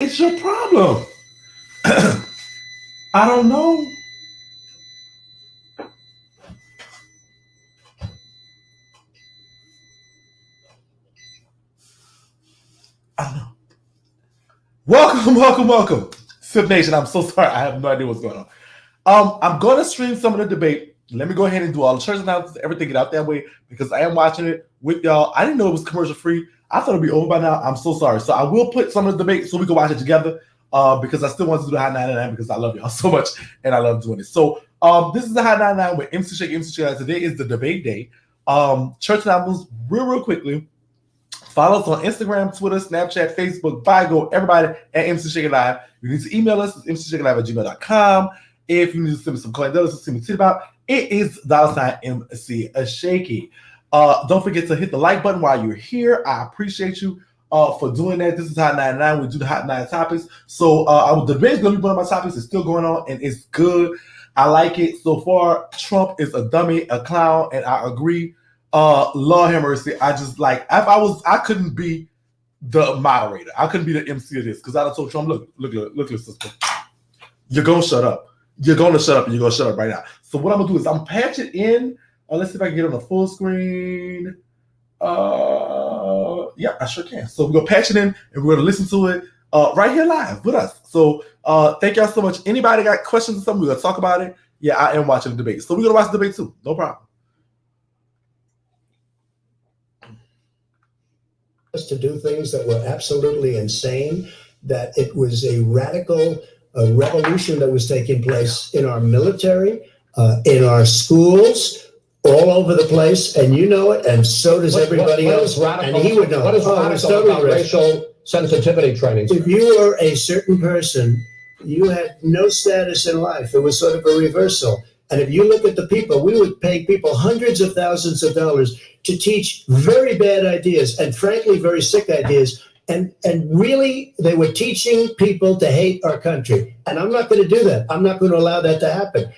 is your problem? I don't know. I don't know. Welcome. Sip Nation, I'm so sorry. I have no idea what's going on. I'm going to stream some of the debate. Let me go ahead and do all the church announcements, everything, get out that way, because I am watching it with y'all. I didn't know it was commercial free. I thought it'd be over by now. I'm so sorry. So I will put some of the debate so we can watch it together, because I still want to do the Hot 99 because I love y'all so much and I love doing it. So this is the Hot 99 with MC Shakie, MC Shakie. Today is the debate day. Church announcements real quickly. Follow us on Instagram, Twitter, Snapchat, Facebook, Bigo, everybody at MC Shakie Live. You need to email us at mcshakielive@gmail.com. If you need to send me some coin dollars to send me tip about, it is $MC Shakie. Don't forget to hit the like button while you're here. I appreciate you for doing that. This is Hot 99. We do the Hot 9 topics. So the debate is going to be one of my topics. It's still going on, and it's good. I like it. So far, Trump is a dummy, a clown, and I agree. Lord have mercy. I just like, I couldn't be the moderator. I couldn't be the MC of this because I told Trump, look, sister. You're going to shut up. You're going to shut up, and you're going to shut up right now. So what I'm going to do is I'm patch it in. Let's see if I can get it on the full screen. Yeah, I sure can. So we're going to patch it in, and we're going to listen to it right here live with us. So thank y'all so much. Anybody got questions or something? We're going to talk about it. Yeah, I am watching the debate. So we're going to watch the debate too. No problem. To do things that were absolutely insane, that it was a radical revolution that was taking place in our military, in our schools, all over the place, and you know it, and so does everybody else. Radical, and he would know. What is radical about racial sensitivity training? If you were a certain person, you had no status in life. It was sort of a reversal. And if you look at the people, we would pay people hundreds of thousands of dollars to teach very bad ideas and frankly, very sick ideas. And really, they were teaching people to hate our country. And I'm not going to do that. I'm not going to allow that to happen.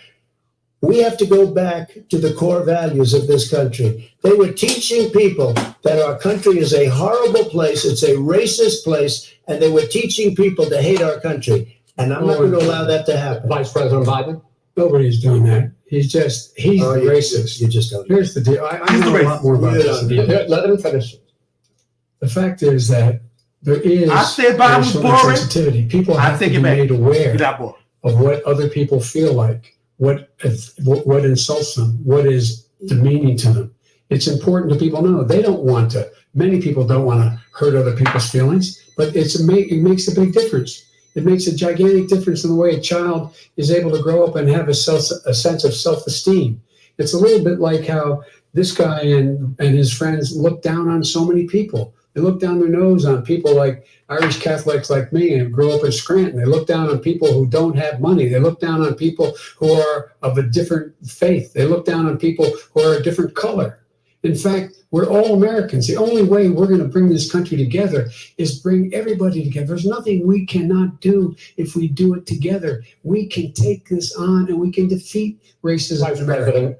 We have to go back to the core values of this country. They were teaching people that our country is a horrible place. It's a racist place. And they were teaching people to hate our country. And I'm not going to allow that to happen. Vice President Biden? Nobody's doing that. He's racist. You just don't. Here's the deal. I know a lot more about this. Let him finish. The fact is that there is racial sensitivity. People have to be made aware of what other people feel like, what insults them, what is demeaning to them. It's important that people know they don't want to. Many people don't want to hurt other people's feelings, but it makes a big difference. It makes a gigantic difference in the way a child is able to grow up and have a sense of self-esteem. It's a little bit like how this guy and his friends look down on so many people. They look down their nose on people like Irish Catholics like me and grew up in Scranton. They look down on people who don't have money. They look down on people who are of a different faith. They look down on people who are a different color. In fact, we're all Americans. The only way we're going to bring this country together is bring everybody together. There's nothing we cannot do if we do it together. We can take this on and we can defeat racism in America.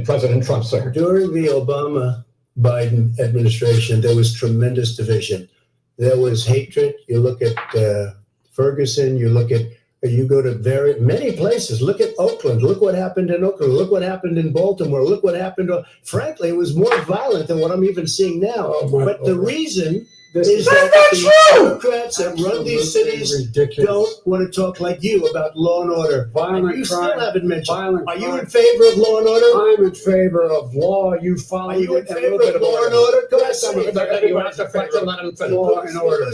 President Trump, sir. During the Obama-Biden administration, there was tremendous division. There was hatred. You look at Ferguson, you go to many places. Look at Oakland. Look what happened in Oakland. Look what happened in Baltimore. Look what happened. Frankly, it was more violent than what I'm even seeing now. But the reason is that the Democrats that run these cities don't want to talk like you about law and order. Violent you crime, still haven't mentioned. Are you in favor of law and order? I'm in favor of law. You follow it. Are you in favor of law and order? Go ahead. You have to let him finish. Law and order.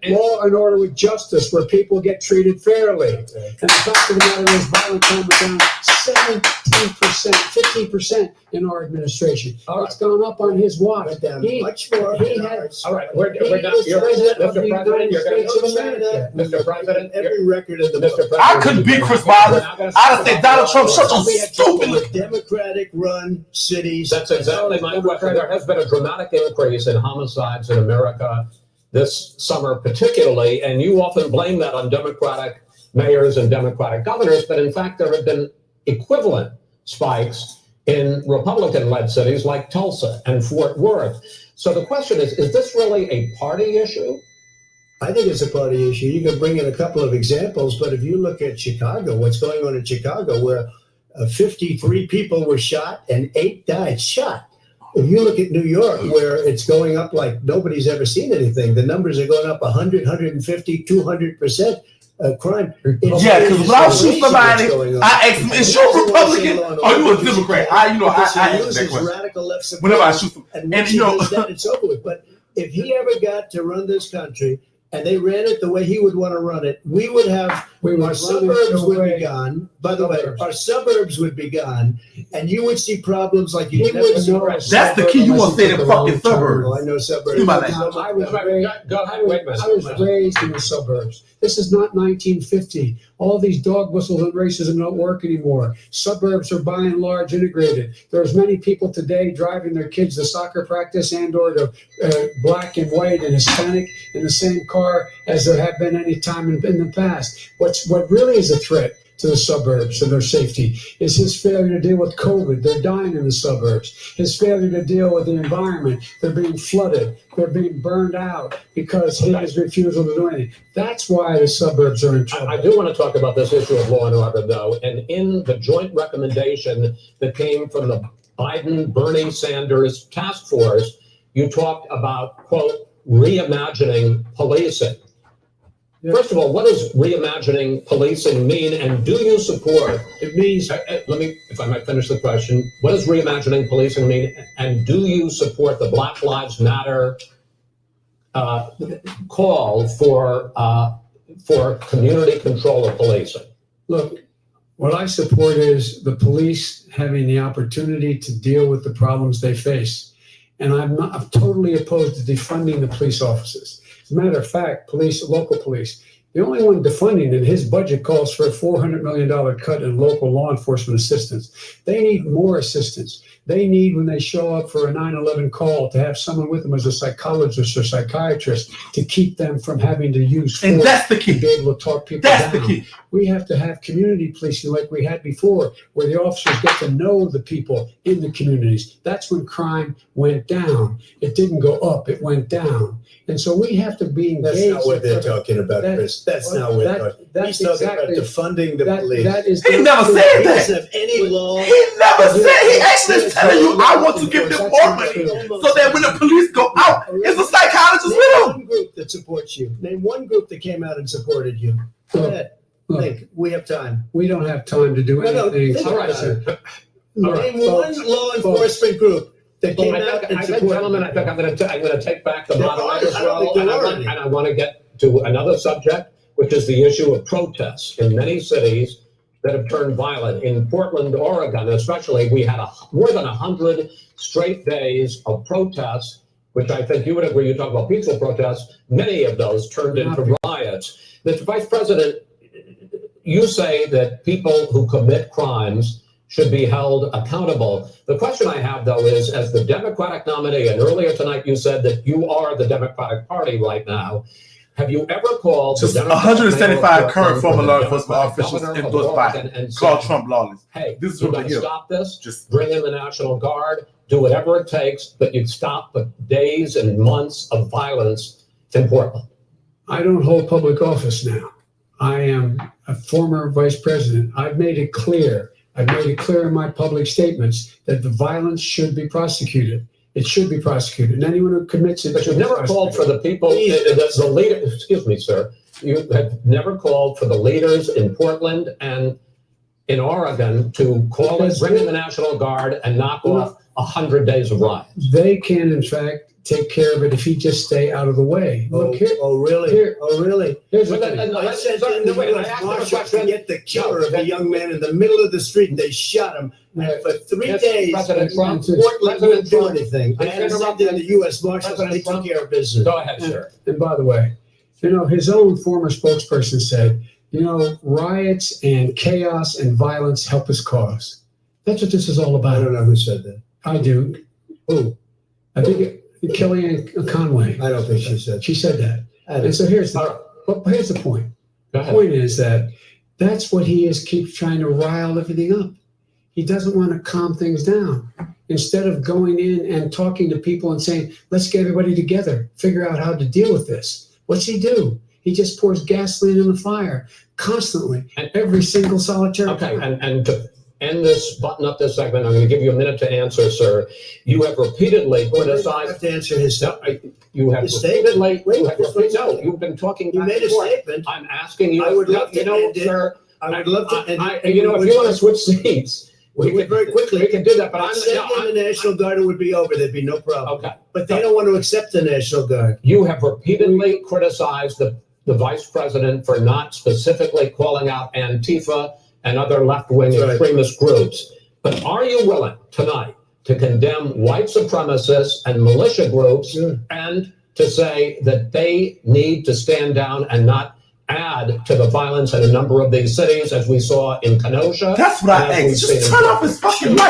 Law and order with justice, where people get treated fairly. And the fact of the matter is, violent crime is down 17%, 15% in our administration. It's gone up on his watch. Much more. All right, we're done. Mr. President, you're going to say Mr. President, every record in the Mr. President, I couldn't beat Chris Wilder. I'd say Donald Trump such a stupid Democratic-run cities. That's exactly my question. There has been a dramatic increase in homicides in America this summer, particularly, and you often blame that on Democratic mayors and Democratic governors, but in fact, there have been equivalent spikes in Republican-led cities like Tulsa and Fort Worth. So the question is this really a party issue, I think it's a party issue. You can bring in a couple of examples, but if you look at Chicago, what's going on in Chicago, where 53 people were shot and 8 died shot. If you look at New York, where it's going up like nobody's ever seen anything, the numbers are going up 100, 150, 200% crime. Yeah, because when I shoot somebody, I ask them, is you a Republican or you a Democrat? I ask that question. Radical left support, whenever I shoot them. And you know, it's over with. But if he ever got to run this country, and they ran it the way he would want to run it, we would have our suburbs would be gone. By the way, our suburbs would be gone, and you would see problems like you never saw. That's the key. You want to say the fucking suburbs. I know suburbs. I was raised in the suburbs. This is not 1950. All these dog whistles and racism don't work anymore. Suburbs are by and large integrated. There's many people today driving their kids to soccer practice and or to black and white and Hispanic in the same car as there have been any time in the past. What really is a threat to the suburbs and their safety is his failure to deal with COVID. They're dying in the suburbs. His failure to deal with the environment. They're being flooded. They're being burned out because his refusal to do anything. That's why the suburbs are in trouble. I do want to talk about this issue of law and order, though. And in the joint recommendation that came from the Biden-Bernie Sanders task force, you talked about, quote, reimagining policing. Yeah. First of all, what does reimagining policing mean, and do you support? It means, let me, if I might finish the question, what does reimagining policing mean, and do you support the Black Lives Matter call for community control of policing? Look, what I support is the police having the opportunity to deal with the problems they face, and I'm totally opposed to defunding the police officers. As a matter of fact, local police, the only one defunding it, his budget calls for a $400 million cut in local law enforcement assistance. They need more assistance. They need, when they show up for a 9/11 call, to have someone with them as a psychologist or psychiatrist to keep them from having to use force. And that's the key. To be able to talk people down. That's the key. We have to have community policing like we had before, where the officers get to know the people in the communities. That's when crime went down. It didn't go up, it went down. And so we have to be engaged. That's not what they're talking about, Chris. That's not what they're talking about. He's talking about defunding the police. He never said that. He doesn't have any law. He never said. He actually is telling you, I want to give them more money so that when the police go out, it's a psychologist with them. Name one group that supports you. Name one group that came out and supported you. Go ahead. Think. We have time. We don't have time to do anything. All right, sir. Name one law enforcement group that came out and supported. Gentlemen, I think I'm going to take back the moderator's role, and I want to get to another subject, which is the issue of protests in many cities that have turned violent. In Portland, Oregon, especially, we had more than 100 straight days of protests, which I think you would agree. You talk about peaceful protests. Many of those turned into riots. Mr. Vice President, you say that people who commit crimes should be held accountable. The question I have, though, is, as the Democratic nominee, and earlier tonight you said that you are the Democratic Party right now, have you ever called just 175 current former law enforcement officials endorsed by called Trump lawless? Hey, this is you got to stop this. Just bring in the National Guard. Do whatever it takes, but you stop the days and months of violence in Portland. I don't hold public office now. I am a former vice president. I've made it clear in my public statements that the violence should be prosecuted. It should be prosecuted. And anyone who commits it. But you've never called for the people, the leader. Excuse me, sir. You have never called for the leaders in Portland and in Oregon to bring in the National Guard and knock off 100 days of riots. They can, in fact, take care of it if he just stay out of the way. Really? Really? Here's I sent in the U.S. Marshal to get the killer of a young man in the middle of the street, and they shot him. And for 3 days, President Trump Portland wouldn't do anything. I had to send in the U.S. Marshals, and they took care of business. Go ahead, sir. And by the way, his own former spokesperson said, riots and chaos and violence help his cause. That's what this is all about. I don't know who said that. I do. Who? I think Kellyanne Conway. I don't think she said. She said that. And so here's the point. The point is that's what he keeps trying to rile everything up. He doesn't want to calm things down. Instead of going in and talking to people and saying, let's get everybody together, figure out how to deal with this. What's he do? He just pours gasoline in the fire constantly, and every single solitary time. And to end this, button up this segment, I'm going to give you a minute to answer, sir. You have repeatedly criticized. I have to answer his. You have repeatedly. No, you've been talking. You made a statement. I'm asking you. I would love to end it. Sir. I would love to. If you want to switch seats, we could very quickly. We can do that. But I'm saying the National Guard would be over. There'd be no problem. Okay. But they don't want to accept the National Guard. You have repeatedly criticized the vice president for not specifically calling out Antifa and other left-wing extremist groups. But are you willing tonight to condemn white supremacists and militia groups and to say that they need to stand down and not add to the violence in a number of these cities, as we saw in Kenosha? That's what I think. Just turn off his fucking mic.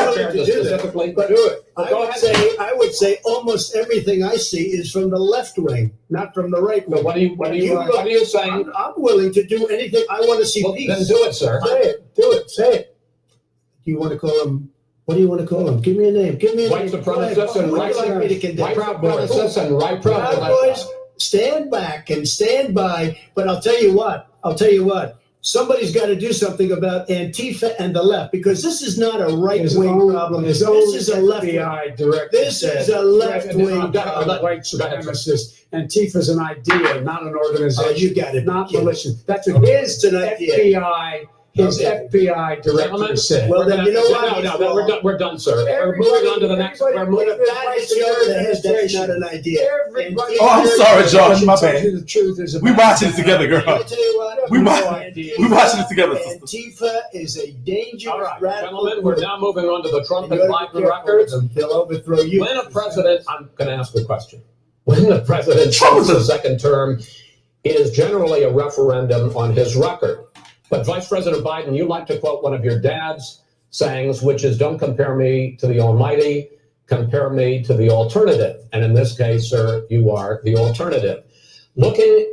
I would say almost everything I see is from the left wing, not from the right wing. What are you saying? I'm willing to do anything. I want to see peace. Then do it, sir. Say it. Do it. Say it. Do you want to call him? What do you want to call him? Give me a name. Give me a white name. Supremacists and right supremacists and right Proud Boys. Stand back and stand by. But I'll tell you what. Somebody's got to do something about Antifa and the left, because this is not a right-wing problem. This is a left-wing. This is a left-wing problem. White supremacist. Antifa's an idea, not an organization. Oh, you got it. Not militia. That's what his FBI. His FBI director said. Well, then you know what? No, we're done, sir. We're moving on to the next. We're moving. That's not an idea. Oh, I'm sorry, Josh. My bad. We watching it together, girl. I'll tell you what. We watching it together, sister. Antifa is a dangerous. All right, gentlemen, we're now moving on to the Trump and Biden records. They'll overthrow you. When a president, I'm going to ask a question. When the president serves a second term, it is generally a referendum on his record. But Vice President Biden, you like to quote one of your dad's sayings, which is, don't compare me to the almighty, compare me to the alternative. And in this case, sir, you are the alternative. Looking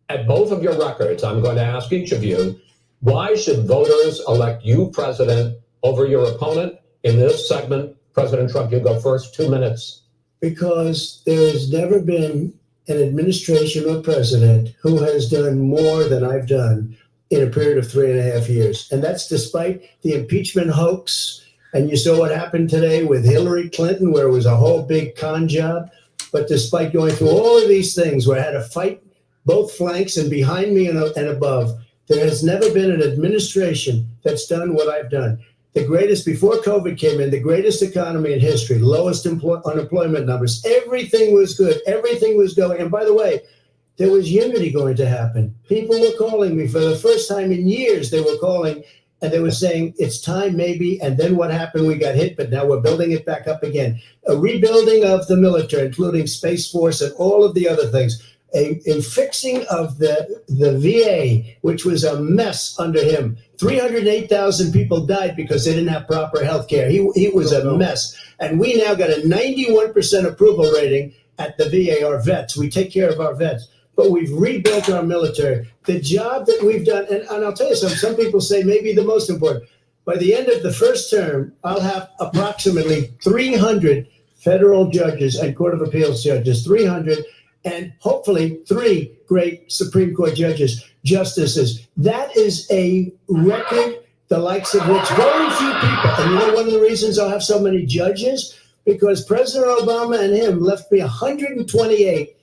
at both of your records, I'm going to ask each of you, why should voters elect you president over your opponent? In this segment, President Trump, you go first, 2 minutes. Because there has never been an administration or president who has done more than I've done in a period of 3.5 years. And that's despite the impeachment hoax. And you saw what happened today with Hillary Clinton, where it was a whole big con job. But despite going through all of these things where I had to fight both flanks and behind me and above, there has never been an administration that's done what I've done. The greatest, before COVID came in, the greatest economy in history, lowest unemployment numbers. Everything was good. Everything was going. And by the way, there was unity going to happen. People were calling me for the first time in years. They were calling and they were saying, it's time maybe. And then what happened? We got hit, but now we're building it back up again. A rebuilding of the military, including Space Force and all of the other things. A fixing of the VA, which was a mess under him. 308,000 people died because they didn't have proper health care. He was a mess. And we now got a 91% approval rating at the VA, our vets. We take care of our vets. But we've rebuilt our military. The job that we've done, and I'll tell you something, some people say maybe the most important. By the end of the first term, I'll have approximately 300 federal judges and Court of Appeals judges, 300, and hopefully 3 great Supreme Court justices. That is a record, the likes of which very few people, and you know one of the reasons I'll have so many judges? Because President Obama and him left me 128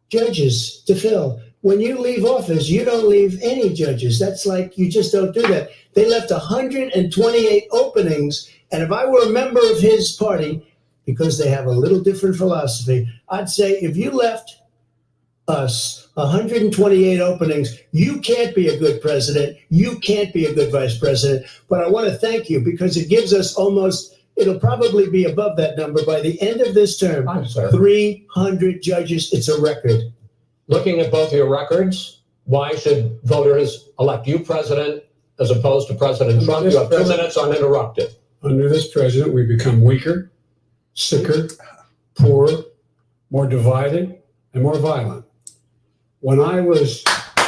judges to fill. When you leave office, you don't leave any judges. That's like, you just don't do that. They left 128 openings. And if I were a member of his party, because they have a little different philosophy, I'd say if you left us 128 openings, you can't be a good president. You can't be a good vice president. But I want to thank you because it gives us almost, it'll probably be above that number by the end of this term. 300 judges. It's a record. Looking at both your records, why should voters elect you president as opposed to President Trump? You have 2 minutes uninterrupted. Under this president, we become weaker, sicker, poorer, more divided, and more violent. When I was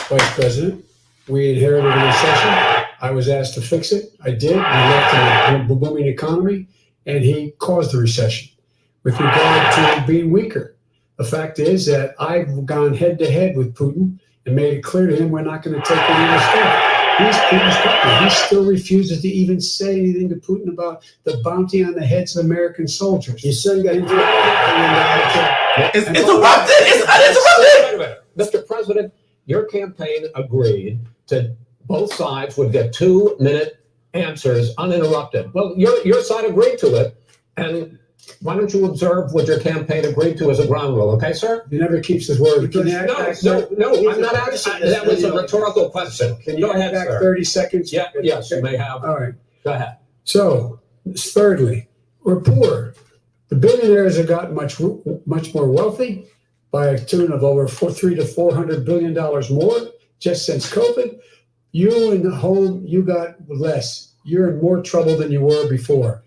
vice president, we inherited a recession. I was asked to fix it. I did. We left in a booming economy, and he caused the recession with regard to being weaker. The fact is that I've gone head to head with Putin and made it clear to him we're not going to take any of the stuff. He's Putin's puppet. He still refuses to even say anything to Putin about the bounty on the heads of American soldiers. His son got It's interrupted. It's uninterrupted. Wait a minute. Mr. President, your campaign agreed to both sides would get 2-minute answers uninterrupted. Well, your side agreed to it, and why don't you observe what your campaign agreed to as a ground rule, okay, sir? He never keeps his word. No, I'm not asking. That was a rhetorical question. Can you go ahead, back sir. 30 seconds? Yeah, yes, you may have. All right. Go ahead. So, thirdly, we're poor. The billionaires have gotten much more wealthy by a tune of over $300 to $400 billion more just since COVID. You in the home, you got less. You're in more trouble than you were before.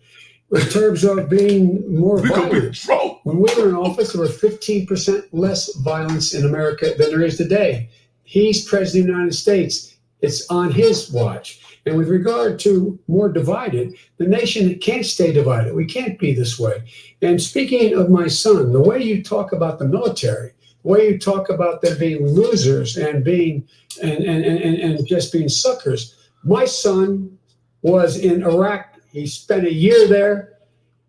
In terms of being more violent, when we were in office, there were 15% less violence in America than there is today. He's president of the United States. It's on his watch. And with regard to more divided, the nation can't stay divided. We can't be this way. And speaking of my son, the way you talk about the military, the way you talk about them being losers and being and just being suckers. My son was in Iraq. He spent a year there.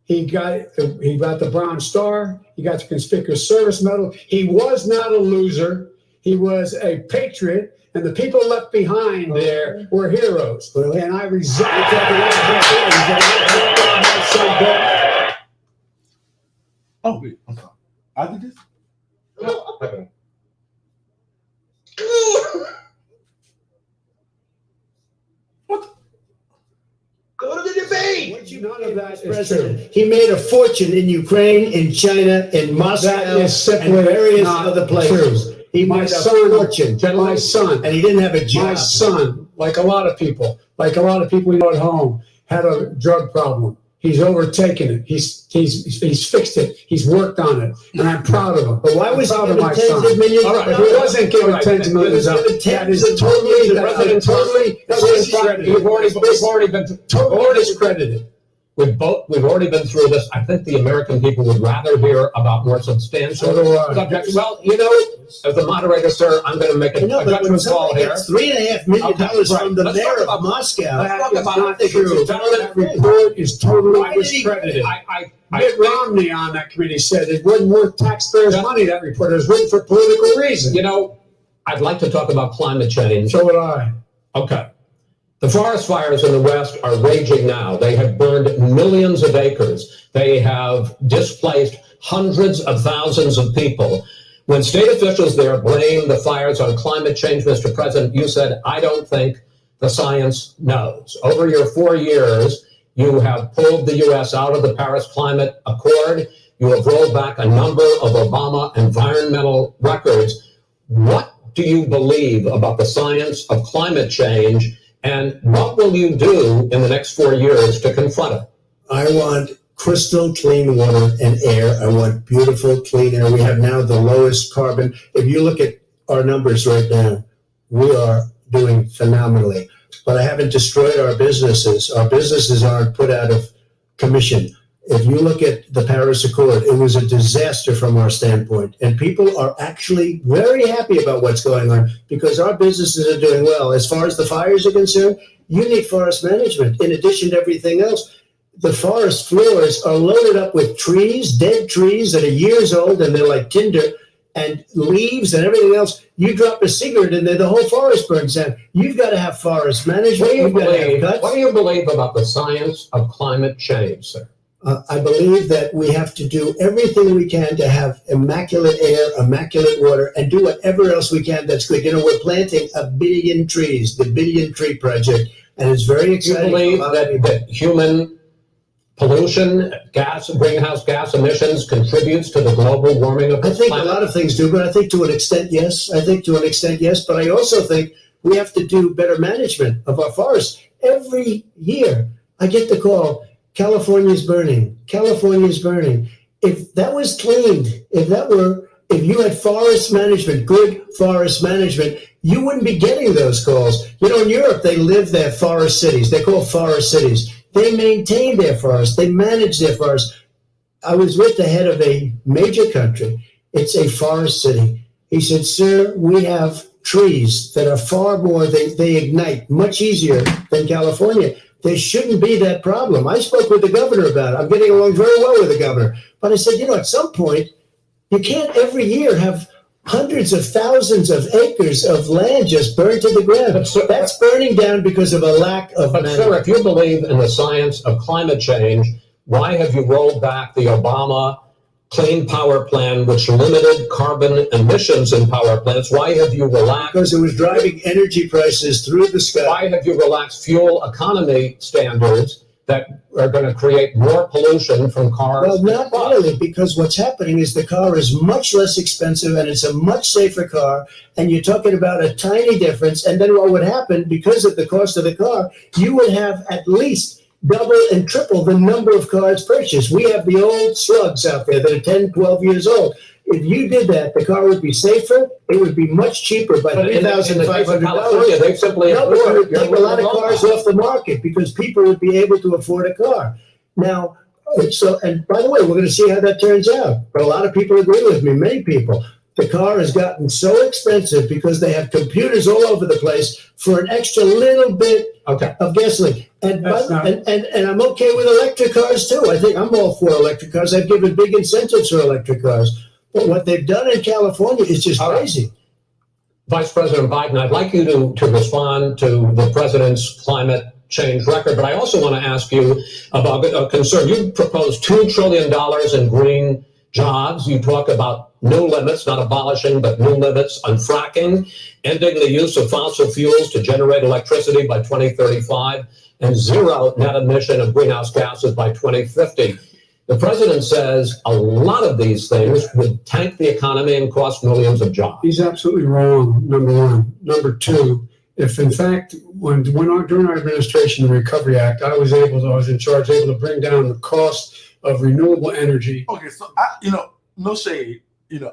He got the Bronze Star. He got the Conspicuous Service Medal. He was not a loser. He was a patriot. And the people left behind there were heroes. And I resigned. Oh, wait. I'm sorry. I did this? What? Go to the debate. What you know of that is President. true. He made a fortune in Ukraine, in China, in Moscow, That is simply and various not other places. true. He My made a son, fortune, my son, and he didn't have a job. my son, like a lot of people we know at home, had a drug problem. He's overtaken it. He's fixed it. He's worked on it, and I'm proud of him. But why was he proud of given my tens son? of millions? All right, but he wasn't given tens of millions. That is totally discredited. We've already been Totally discredited. We've already been through this. I think the American people would rather hear about more substantial So do I. subjects. Well, as the moderator, sir, I'm going to make a judgment call here. $3.5 million from the mayor of Moscow. That is not true. That report is totally discredited. Mitt Romney on that committee said it wasn't worth taxpayers' money, that report. It was written for political reasons. I'd like to talk about climate change. So would I. Okay. The forest fires in the West are raging now. They have burned millions of acres. They have displaced hundreds of thousands of people. When state officials there blame the fires on climate change, Mr. President, you said, I don't think the science knows. Over your 4 years, you have pulled the U.S. out of the Paris Climate Accord. You have rolled back a number of Obama environmental records. What do you believe about the science of climate change? And what will you do in the next 4 years to confront it? I want crystal clean water and air. I want beautiful clean air. We have now the lowest carbon. If you look at our numbers right now, we are doing phenomenally. But I haven't destroyed our businesses. Our businesses aren't put out of commission. If you look at the Paris Accord, it was a disaster from our standpoint. And people are actually very happy about what's going on because our businesses are doing well. As far as the fires are concerned, you need forest management. In addition to everything else, the forest floors are loaded up with trees, dead trees that are years old, and they're like tinder, and leaves and everything else. You drop a cigarette in there, the whole forest burns down. You've got to have forest management. What do you believe about the science of climate change, sir? I believe that we have to do everything we can to have immaculate air, immaculate water, and do whatever else we can that's good. We're planting 1 billion trees, the Billion Tree Project, and it's very exciting. Do you believe that human pollution, greenhouse gas emissions contributes to the global warming of the planet? I think a lot of things do, but I think to an extent, yes. But I also think we have to do better management of our forests. Every year, I get the call, California's burning. If that was cleaned, if you had forest management, good forest management, you wouldn't be getting those calls. In Europe, they live their forest cities. They're called forest cities. They maintain their forests. They manage their forests. I was with the head of a major country, It's a forest city. He said, sir, we have trees that are far more, they ignite much easier than California. There shouldn't be that problem. I spoke with the governor about it. I'm getting along very well with the governor. But I said, at some point, you can't every year have hundreds of thousands of acres of land just burned to the ground. That's burning down because of a lack of management. Sir, if you believe in the science of climate change, why have you rolled back the Obama Clean Power Plan, which limited carbon emissions in power plants? Why have you relaxed? Because it was driving energy prices through the sky. Why have you relaxed fuel economy standards that are going to create more pollution from cars? Well, not really, because what's happening is the car is much less expensive and it's a much safer car, and you're talking about a tiny difference. And then what would happen, because of the cost of the car, you would have at least double and triple the number of cars purchased. We have the old slugs out there that are 10, 12 years old. If you did that, the car would be safer. It would be much cheaper by $3,500. They simply it would take a lot of cars off the market because people would be able to afford a car. Now, and by the way, we're going to see how that turns out. But a lot of people agree with me, many people. The car has gotten so expensive because they have computers all over the place for an extra little bit of gasoline. And I'm okay with electric cars too. I think I'm all for electric cars. I've given big incentives for electric cars. But what they've done in California is just crazy. Vice President Biden, I'd like you to respond to the president's climate change record, but I also want to ask you about a concern. You proposed $2 trillion in green jobs. You talk about new limits, not abolishing, but new limits on fracking, ending the use of fossil fuels to generate electricity by 2035, and zero net emission of greenhouse gases by 2050. The president says a lot of these things would tank the economy and cost millions of jobs. He's absolutely wrong, number one. Number two, if in fact, during our administration, the Recovery Act, I was in charge, able to bring down the cost of renewable energy. Okay, so no shade.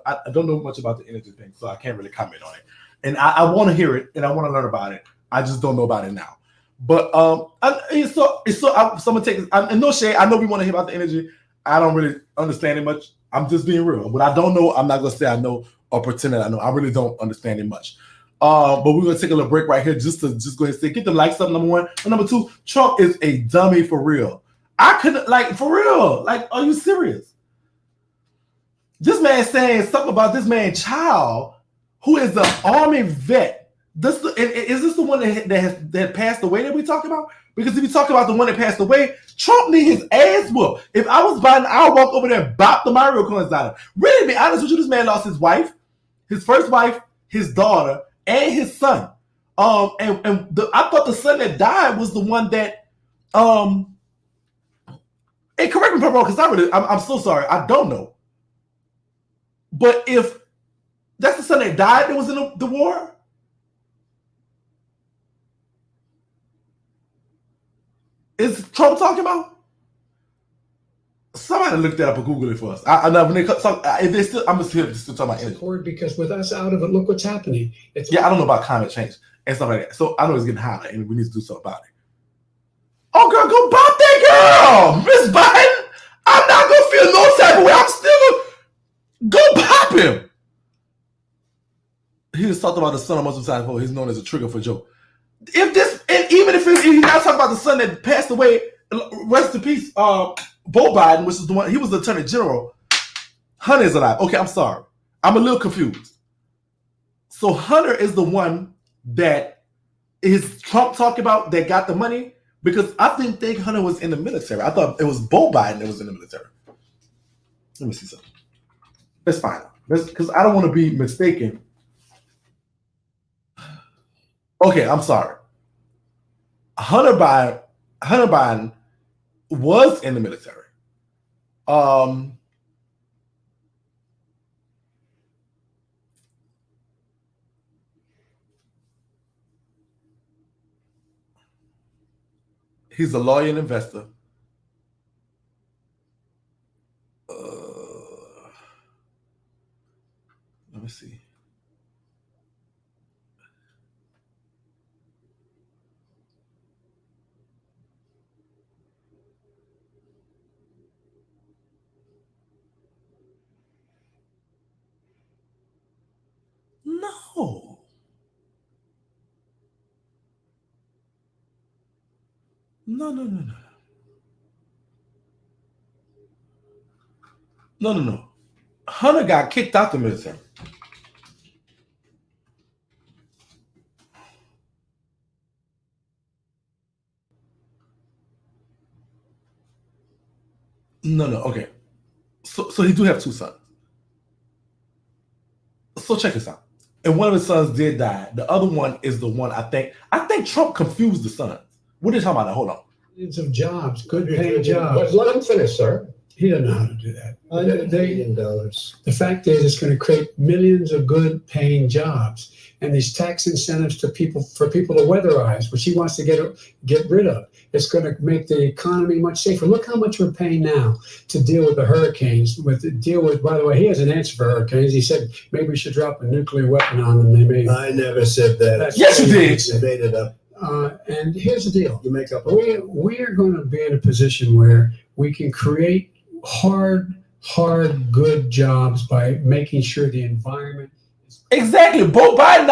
I don't know much about the energy thing, so I can't really comment on it. And I want to hear it, and I want to learn about it. I just don't know about it now. But so I'm gonna take this. And no shade. I know we want to hear about the energy. I don't really understand it much. I'm just being real. What I don't know, I'm not gonna say I know or pretend that I know. I really don't understand it much. But we're gonna take a little break right here just to go ahead and say, get the likes up, number one. And number two, Trump is a dummy for real. I couldn't, for real. Are you serious? This man saying something about this man's child, who is an Army vet. Is this the one that passed away that we talk about? Because if you talk about the one that passed away, Trump need his ass whooped. If I was Biden, I would walk over there and bop the Mario coins out of him. Really, to be honest with you, this man lost his wife, his first wife, his daughter, and his son. I thought the son that died was the one that hey, correct me if I'm wrong, because I'm so sorry. I don't know. But if that's the son that died that was in the war, is Trump talking about? Somebody look that up and Google it for us. I'm still talking about energy. Because with us out of it, look what's happening. I don't know about climate change and stuff like that. So I know it's getting hotter, and we need to do something about it. Oh, girl, go bop that girl, Miss Biden. I'm not gonna feel no type of way. I'm still gonna go pop him. He was talking about the son of Muslim side before. He's known as a trigger for joke. Even if he's not talking about the son that passed away, rest in peace, Bo Biden, which is the one, he was the attorney general. Hunter is alive. Okay, I'm sorry. I'm a little confused. So Hunter is the one that is Trump talking about that got the money? Because I didn't think Hunter was in the military. I thought it was Bo Biden that was in the military. Let me see something. That's fine. Because I don't want to be mistaken. Okay, I'm sorry. Hunter Biden was in the military. He's a lawyer and investor. Let me see. No. Hunter got kicked out the military. No, okay. So he do have two sons. So check this out. And one of his sons did die. The other one is the one I think Trump confused the sons. What are you talking about now? Hold on. Millions of jobs, good paying jobs. Let him finish, sir. He doesn't know how to do that. $100 billion. The fact is, it's going to create millions of good paying jobs, and these tax incentives for people to weatherize, which he wants to get rid of. It's going to make the economy much safer. Look how much we're paying now to deal with the hurricanes. By the way, he has an answer for hurricanes. He said maybe we should drop a nuclear weapon on them. I never said that. Yes, you did. You made it up. And here's the deal. You make up. We're going to be in a position where we can create hard, good jobs by making sure the environment. Exactly. Hunter Biden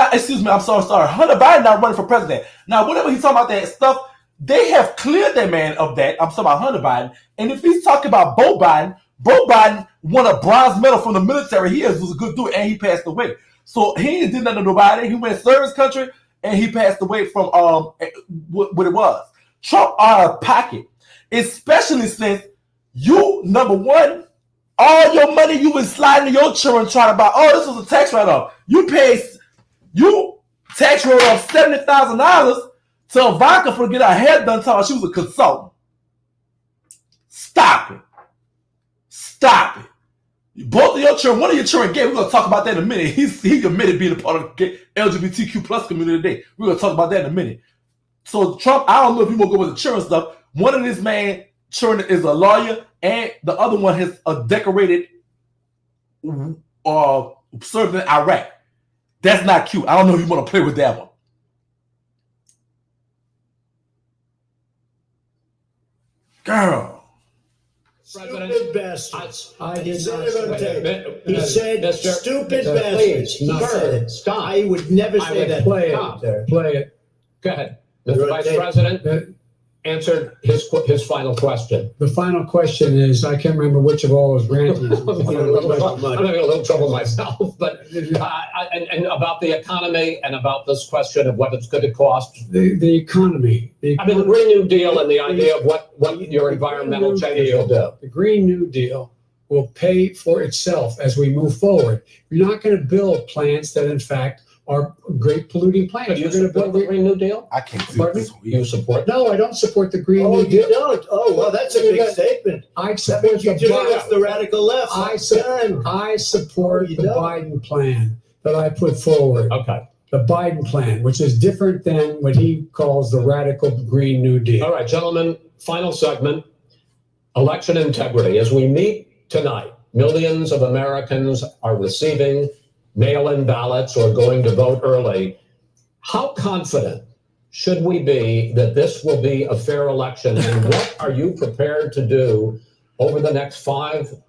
not running for president. Now, whatever he's talking about that stuff, they have cleared that man of that. I'm talking about Hunter Biden. And if he's talking about Bo Biden won a bronze medal from the military. He was a good dude, and he passed away. So he did nothing to nobody. He went to serve his country, and he passed away from what it was. Trump out of pocket, especially since you, number one, all your money you been sliding to your children trying to buy. Oh, this was a tax write-off. You tax wrote off $70,000 to Ivanka for to get her hair done. Talking about she was a consultant. Stop it. Both of your children, one of your children gay. We're gonna talk about that in a minute. He admitted being a part of the LGBTQ plus community today. We're gonna talk about that in a minute. So Trump, I don't know if you want to go with the children stuff. One of this man children is a lawyer, and the other one has a decorated served in Iraq. That's not cute. I don't know if you want to play with that one. Girl. Stupid bastards. I did said not it on say tape. He said stupid bastards. Please, He said it. stop. I would never say that. Play Stop. it. Play it. Go ahead. Mr. Vice President answered his final question. The final question is, I can't remember which of all was ranting. I'm having a little trouble myself, but and about the economy and about this question of what it's going to cost. The economy. I mean, the Green New Deal and the idea of what your environmental changes will do. The Green New Deal will pay for itself as we move forward. You're not going to build plants that, in fact, are great polluting plants. You're going to build the Green New Deal? I can't do this. You support? No, I don't support the Green New Deal. You don't? Oh, well, that's a big statement. I support the radical left. I support the Biden plan that I put forward. Okay. The Biden plan, which is different than what he calls the radical Green New Deal. All right, gentlemen, final segment, election integrity. As we meet tonight, millions of Americans are receiving mail-in ballots or going to vote early. How confident should we be that this will be a fair election? And what are you prepared to do over the next 5+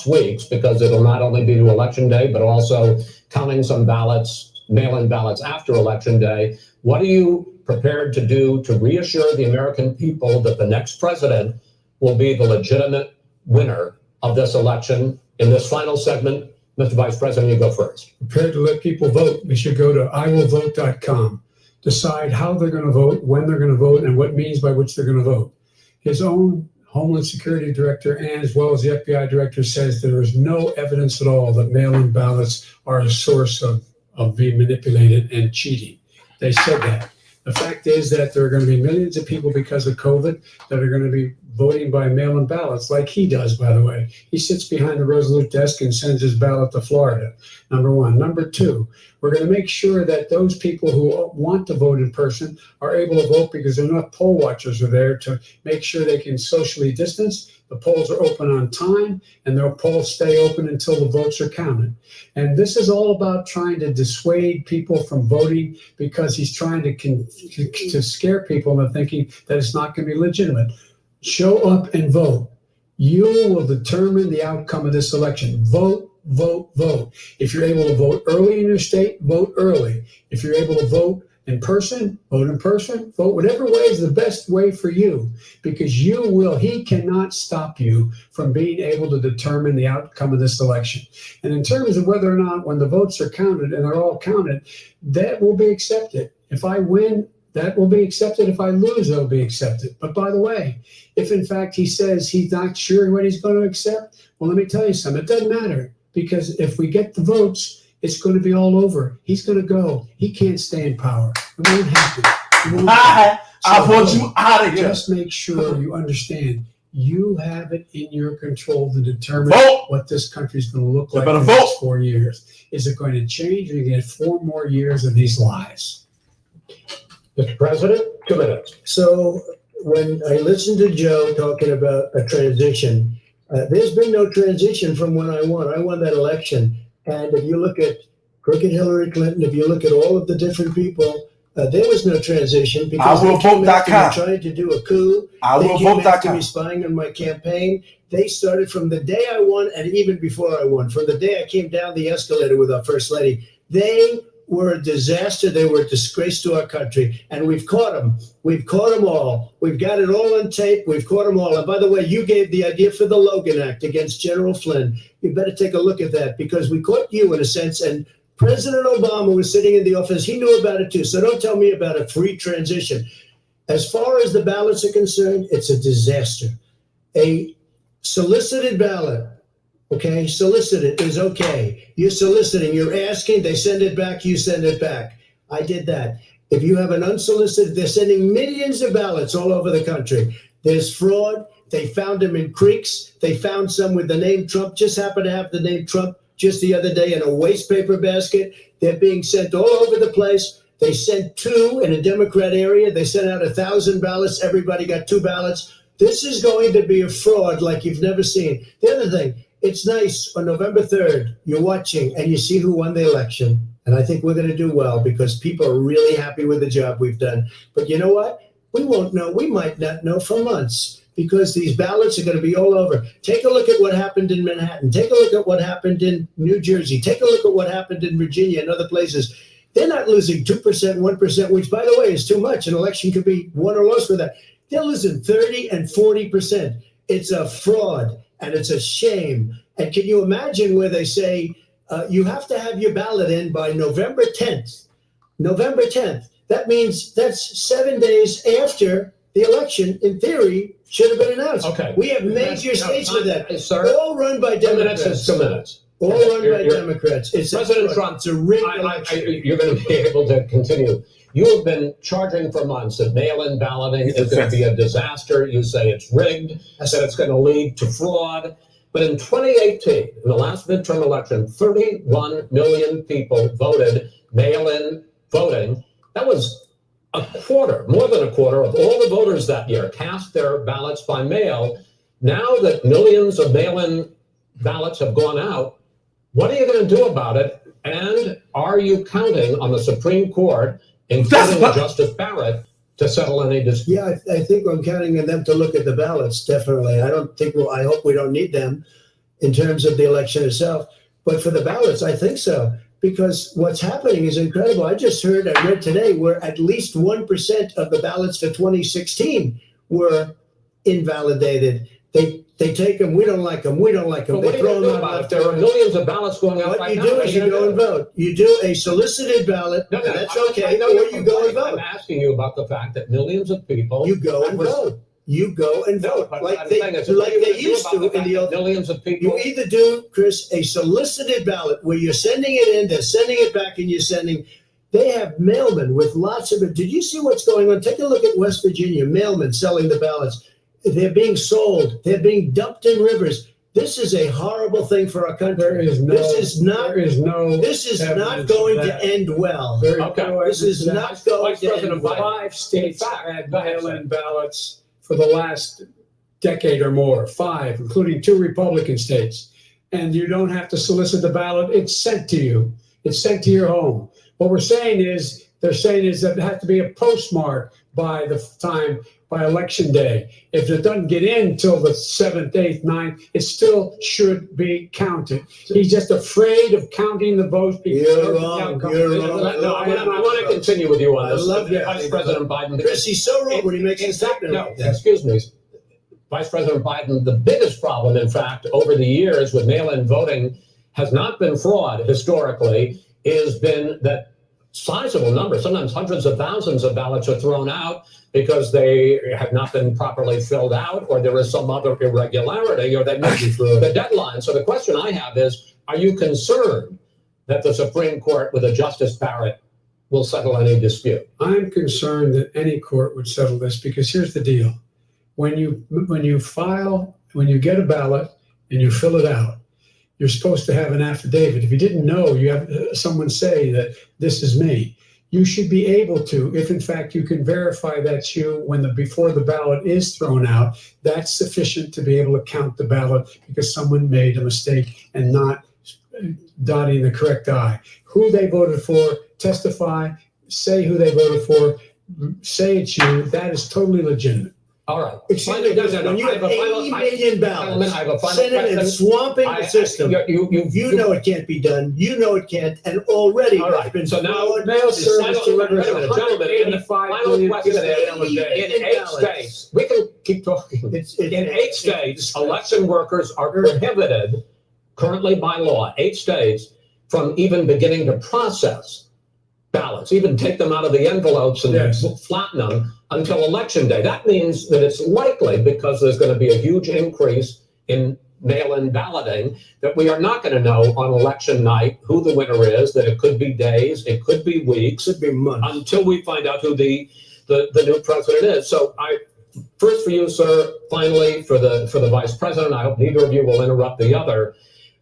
weeks? Because it'll not only be to Election Day, but also counting some ballots, mail-in ballots after Election Day. What are you prepared to do to reassure the American people that the next president will be the legitimate winner of this election? In this final segment, Mr. Vice President, you go first. Prepared to let people vote. They should go to iwillvote.com, decide how they're going to vote, when they're going to vote, and what means by which they're going to vote. His own Homeland Security Director, and as well as the FBI Director, says there is no evidence at all that mail-in ballots are a source of being manipulated and cheating. They said that. The fact is that there are going to be millions of people because of COVID that are going to be voting by mail-in ballots, like he does, by the way. He sits behind the Resolute desk and sends his ballot to Florida, number one. Number two, we're going to make sure that those people who want to vote in person are able to vote because enough poll watchers are there to make sure they can socially distance. The polls are open on time, and their polls stay open until the votes are counted. And this is all about trying to dissuade people from voting because he's trying to scare people into thinking that it's not going to be legitimate. Show up and vote. You will determine the outcome of this election. Vote vote, vote. If you're able to vote early in your state, vote early. If you're able to vote in person, vote in person, vote whatever way is the best way for you, because he cannot stop you from being able to determine the outcome of this election. And in terms of whether or not when the votes are counted and they're all counted, that will be accepted. If I win, that will be accepted. If I lose, it'll be accepted. But by the way, if in fact he says he's not sure what he's going to accept, well, let me tell you something. It doesn't matter, because if we get the votes, it's going to be all over. He's going to go. He can't stay in power. It won't happen. I want you out of here. Just make sure you understand. You have it in your control to determine what this country is going to look like in the next 4 years. Is it going to change, or are you going to get 4 more years of these lies? Mr. President, 2 minutes. So when I listened to Joe talking about a transition, there's been no transition from when I won. I won that election. And if you look at crooked Hillary Clinton, if you look at all of the different people, there was no transition, because they came after me trying to do a coup. They came after me spying on my campaign. They started from the day I won, and even before I won, from the day I came down the escalator with our First Lady. They were a disaster. They were a disgrace to our country. And we've caught them. We've caught them all. We've got it all on tape. We've caught them all. And by the way, you gave the idea for the Logan Act against General Flynn. You better take a look at that, because we caught you in a sense. And President Obama was sitting in the office. He knew about it too. So don't tell me about a free transition. As far as the ballots are concerned, it's a disaster. A solicited ballot. Okay, solicited is okay. You're soliciting, you're asking, they send it back, you send it back. I did that. If you have an unsolicited, they're sending millions of ballots all over the country. There's fraud. They found them in creeks. They found some with the name Trump, just happened to have the name Trump just the other day in a waste paper basket. They're being sent all over the place. They sent 2 in a Democrat area. They sent out 1,000 ballots. Everybody got 2 ballots. This is going to be a fraud like you've never seen. The other thing, it's nice on November 3rd, you're watching and you see who won the election. And I think we're going to do well, because people are really happy with the job we've done. But you know what? We won't know. We might not know for months, because these ballots are going to be all over. Take a look at what happened in Manhattan. Take a look at what happened in New Jersey. Take a look at what happened in Virginia and other places. They're not losing 2%, 1%, which, by the way, is too much. An election could be won or lost for that. They're losing 30 and 40%. It's a fraud. And it's a shame. And can you imagine where they say you have to have your ballot in by November 10th? November 10th. That means that's 7 days after the election, in theory, should have been announced. Okay. We have major states with that. Sir, all run by Democrats. 2 minutes. All run by Democrats. It's President Trump. It's a rigged election. You're going to be able to continue. You have been charging for months that mail-in balloting is going to be a disaster. You say it's rigged. I said it's going to lead to fraud. But in 2018, in the last midterm election, 31 million people voted mail-in voting. That was a quarter, more than a quarter of all the voters that year cast their ballots by mail. Now that millions of mail-in ballots have gone out, what are you going to do about it? And are you counting on the Supreme Court, including Justice Barrett, to settle any dispute? Yeah, I think I'm counting on them to look at the ballots, definitely. I hope we don't need them in terms of the election itself. But for the ballots, I think so. Because what's happening is incredible. I read today, where at least 1% of the ballots for 2016 were invalidated. They take them, we don't like them, we don't like them. Well, they throw them out. If there are millions of ballots going out what you do is you go and vote. You do a solicited ballot, that's okay, or you go and vote. I'm asking you about the fact that millions of people... You go and vote. You go and vote, like they used to in the old... Millions of people... You either do, Chris, a solicited ballot where you're sending it in, they're sending it back, and you're sending... They have mailmen with lots of it. Did you see what's going on? Take a look at West Virginia, mailmen selling the ballots. They're being sold. They're being dumped in rivers. This is a horrible thing for our country. This is not going to end well. This is not going to end well. 5 states had mail-in ballots for the last decade or more. 5, including 2 Republican states. And you don't have to solicit the ballot. It's sent to you. It's sent to your home. What they're saying is that it has to be a postmark by election day. If it doesn't get in till the 7th, 8th, 9th, it still should be counted. He's just afraid of counting the votes. You're wrong. You're wrong. No, I want to continue with you on this. I love that. Vice President Biden. Chris, he's so wrong when he makes a statement No, like that. excuse me. Vice President Biden, the biggest problem, in fact, over the years with mail-in voting has not been fraud historically, has been that sizable numbers, sometimes hundreds of thousands of ballots are thrown out because they have not been properly filled out, or there is some other irregularity, or they missed the deadline. So the question I have is, are you concerned that the Supreme Court with a Justice Barrett will settle any dispute? I'm concerned that any court would settle this, because here's the deal. When you get a ballot and you fill it out, you're supposed to have an affidavit. If you didn't know, you have someone say that this is me. You should be able to, if in fact you can verify that's you before the ballot is thrown out, that's sufficient to be able to count the ballot because someone made a mistake and not dotting the correct I. Who they voted for, testify, say who they voted for, say it's you. That is totally legitimate. All right. When you have 80 million ballots, Senate and swamping the system, you know it can't be done. You know it can't, and already it's been so now mail service delivered. Gentlemen, the final question in 8 states, we can keep talking. In 8 states, election workers are prohibited currently by law, 8 states, from even beginning to process ballots, even take them out of the envelopes and flatten them until election day. That means that it's likely, because there's going to be a huge increase in mail-in balloting, that we are not going to know on election night who the winner is, that it could be days, it could be weeks, it could be months, until we find out who the new president is. So first for you, sir, finally for the vice president, I hope neither of you will interrupt the other.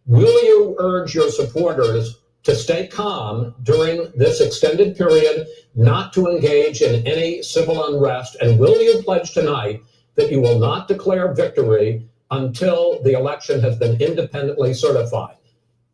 Will you urge your supporters to stay calm during this extended period, not to engage in any civil unrest? And will you pledge tonight that you will not declare victory until the election has been independently certified?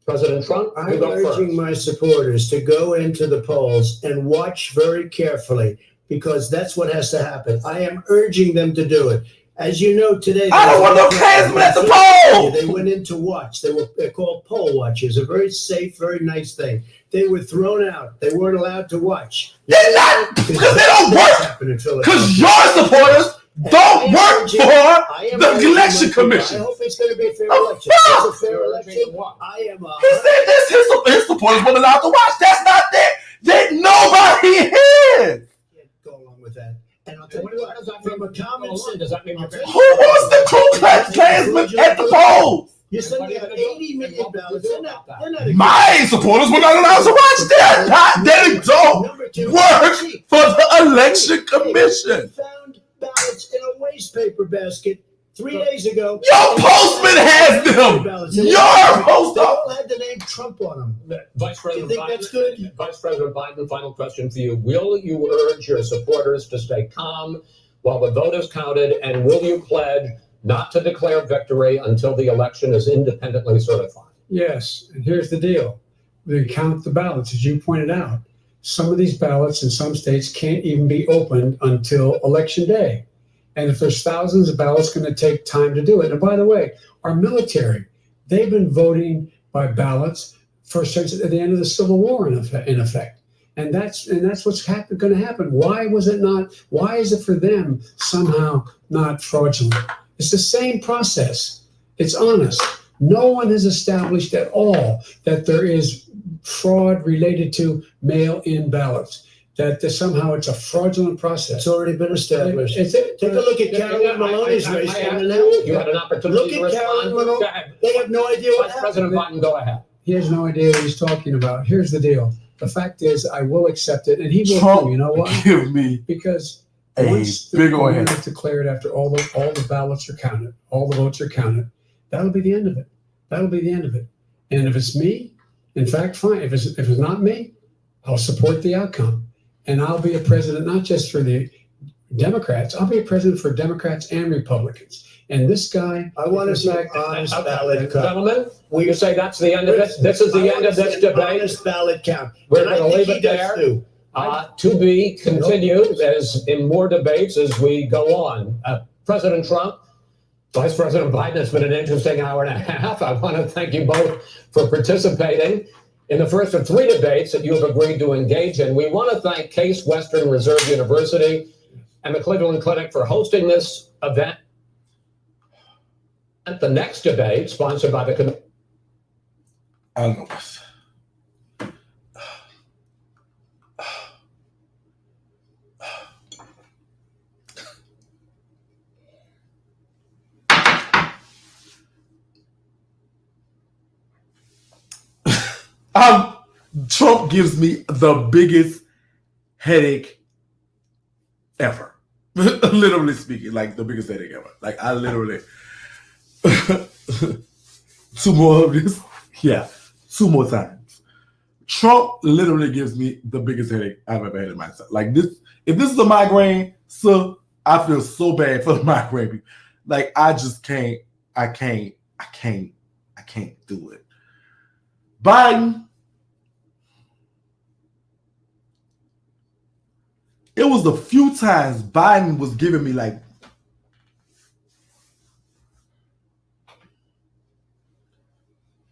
President Trump, you go first. I'm urging my supporters to go into the polls and watch very carefully, because that's what has to happen. I am urging them to do it. As you know, today, I don't want no Klansmen at the poll. They went in to watch. They're called poll watchers, a very safe, very nice thing. They were thrown out. They weren't allowed to watch. They're not, because they don't work. Because your supporters don't work for the election commission. I hope it's going to be a fair election. It's a fair election. He said this. His supporters weren't allowed to watch. That's not there. Nobody is. Go along with that. And I'll tell you what, from a common sense, does that mean who wants the Ku Klux Klansmen at the polls? You said you have 80 million ballots. They're not my supporters were not allowed to watch. They don't work for the election commission. Found ballots in a wastepaper basket 3 days ago. Your postman has them. Your post. They all had the name Trump on them. Vice President Biden, that's good? Vice President Biden, final question for you. Will you urge your supporters to stay calm while the vote is counted, and will you pledge not to declare victory until the election is independently certified? Yes, and here's the deal. They count the ballots, as you pointed out. Some of these ballots in some states can't even be opened until election day. And if there's thousands of ballots, it's going to take time to do it. And by the way, our military, they've been voting by ballots since at the end of the Civil War, in effect. And that's what's going to happen. Why is it for them somehow not fraudulent? It's the same process. It's honest. No one has established at all that there is fraud related to mail-in ballots, that somehow it's a fraudulent process. It's already been established. Take a look at Carolyn Maloney's race. You had an opportunity to respond. Maloney. They have no idea what happened. President Biden, go ahead. He has no idea what he's talking about. Here's the deal. The fact is, I will accept it, and he will too. You know why? Give me because once the winner is declared, after all the ballots are counted, all the votes are counted, that'll be the end of it. That'll be the end of it. And if it's me, in fact, fine. If it's not me, I'll support the outcome. And I'll be a president, not just for the Democrats. I'll be a president for Democrats and Republicans. And this guy, I want to see honest ballot count. Gentlemen, will you say that's the end of it? This is the end of this debate. Honest ballot count. We're going to leave it there. To be continued as in more debates as we go on. President Trump, Vice President Biden, it's been an interesting hour and a half. I want to thank you both for participating in the first of 3 debates that you have agreed to engage in. We want to thank Case Western Reserve University and the Cleveland Clinic for hosting this event. The next debate, sponsored by the... I don't know. Trump gives me the biggest headache ever. Literally speaking, like the biggest headache ever. Like I literally 2 more of this. Yeah, 2 more times. Trump literally gives me the biggest headache I've ever had in myself. Like this, if this is a migraine, so I feel so bad for the migraine. Like I just can't, I can't do it. Biden, it was the few times Biden was giving me like,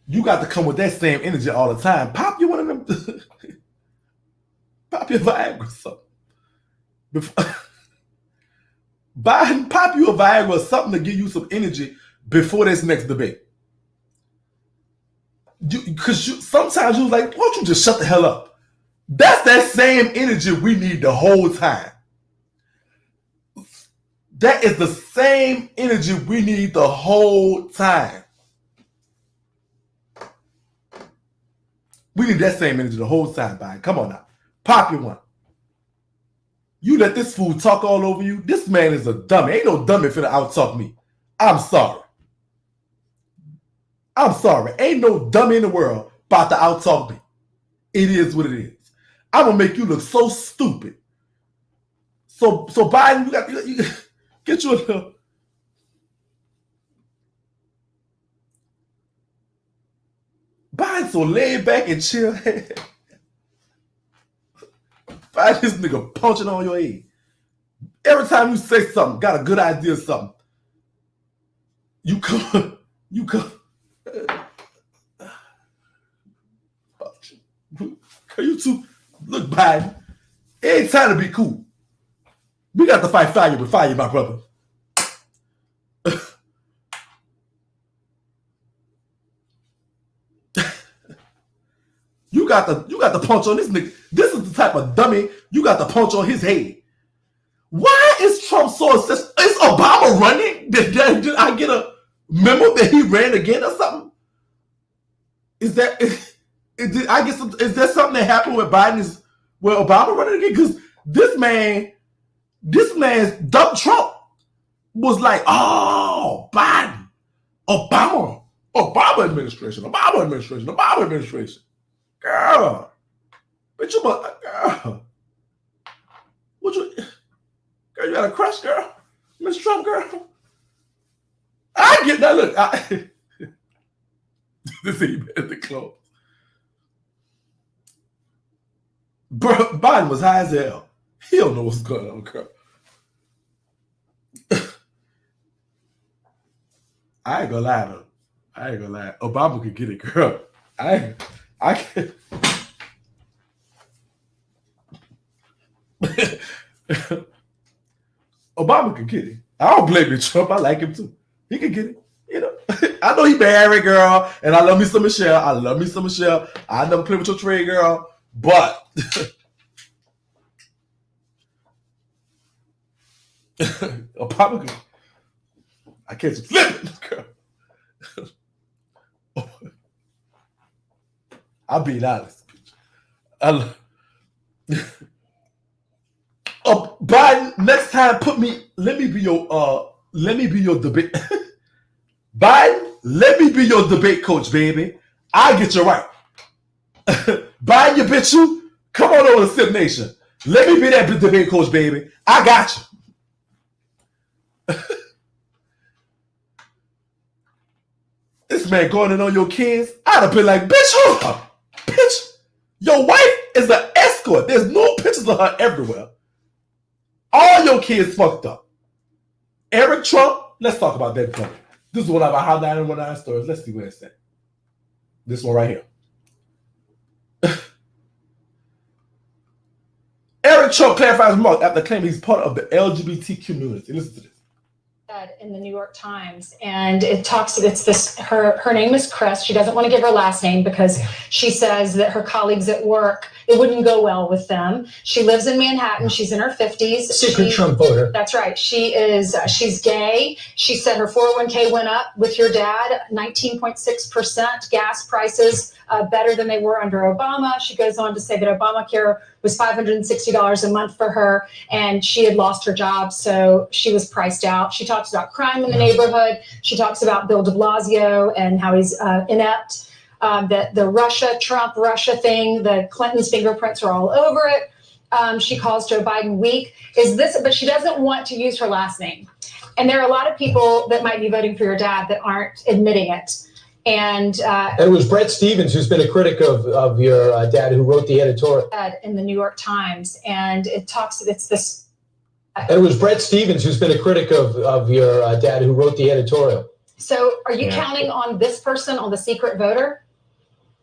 you got to come with that same energy all the time. Pop you one of them, pop your Viagra or something. Biden, pop you a Viagra or something to give you some energy before this next debate. Because sometimes you was like, why don't you just shut the hell up? That's that same energy we need the whole time. That is the same energy we need the whole time. We need that same energy the whole time, Biden. Come on now. Pop your one. You let this fool talk all over you. This man is a dummy. Ain't no dummy finna out-talk me. I'm sorry. I'm sorry. Ain't no dummy in the world about to out-talk me. It is what it is. I'm gonna make you look so stupid. So Biden, you get you a little. Biden so laid back and chill. Biden this nigga punching on your head. Every time you say something, got a good idea or something, you come. You two, look, Biden, it ain't time to be cool. We got to fight fire with fire, my brother. You got to punch on this nigga. This is the type of dummy you got to punch on his head. Why is Trump so obsessed? Is Obama running? Did I get a memo that he ran again or something? Is there something that happened with Biden where Obama running again? Because this man's dumb Trump was like, oh, Biden, Obama administration. Girl, bitch, girl. Girl, you got a crush, girl? Miss Trump, girl? I get that. Look, this ain't at the close. Biden was high as hell. He don't know what's going on, girl. I ain't gonna lie though. Obama could get it, girl. I can't. Obama could get it. I don't blame you, Trump. I like him too. He could get it. You know, I know he married, girl, and I love me some Michelle. I never play with your trade, girl. But Obama could. I can't just flip it, girl. I'm being honest. Biden, next time let me be your debate. Biden, let me be your debate coach, baby. I get you right. Biden, you bitch you. Come on over to Sip Nation. Let me be that debate coach, baby. I got you. This man going in on your kids. I'd have been like, bitch, hold up. Bitch, your wife is an escort. There's no pictures of her everywhere. All your kids fucked up. Eric Trump, let's talk about that. This is one of our How 919 stories. Let's see what it said. This one right here. Eric Trump clarifies remarks after claiming he's part of the LGBT community. Listen to this. In the New York Times, and it's this, her name is Chris. She doesn't want to give her last name because she says that her colleagues at work, it wouldn't go well with them. She lives in Manhattan. She's in her 50s. Secret Trump voter. That's right. She's gay. She said her 401k went up with your dad, 19.6%. Gas prices better than they were under Obama. She goes on to say that Obamacare was $560 a month for her, and she had lost her job, so she was priced out. She talks about crime in the neighborhood. She talks about Bill de Blasio and how he's inept. The Trump-Russia thing, the Clintons' fingerprints are all over it. She calls Joe Biden weak. But she doesn't want to use her last name. And there are a lot of people that might be voting for your dad that aren't admitting it. And it was Brett Stevens, who's been a critic of your dad, who wrote the editorial in the New York Times, and it was Brett Stevens, who's been a critic of your dad, who wrote the editorial. So, are you counting on this person, on the secret voter?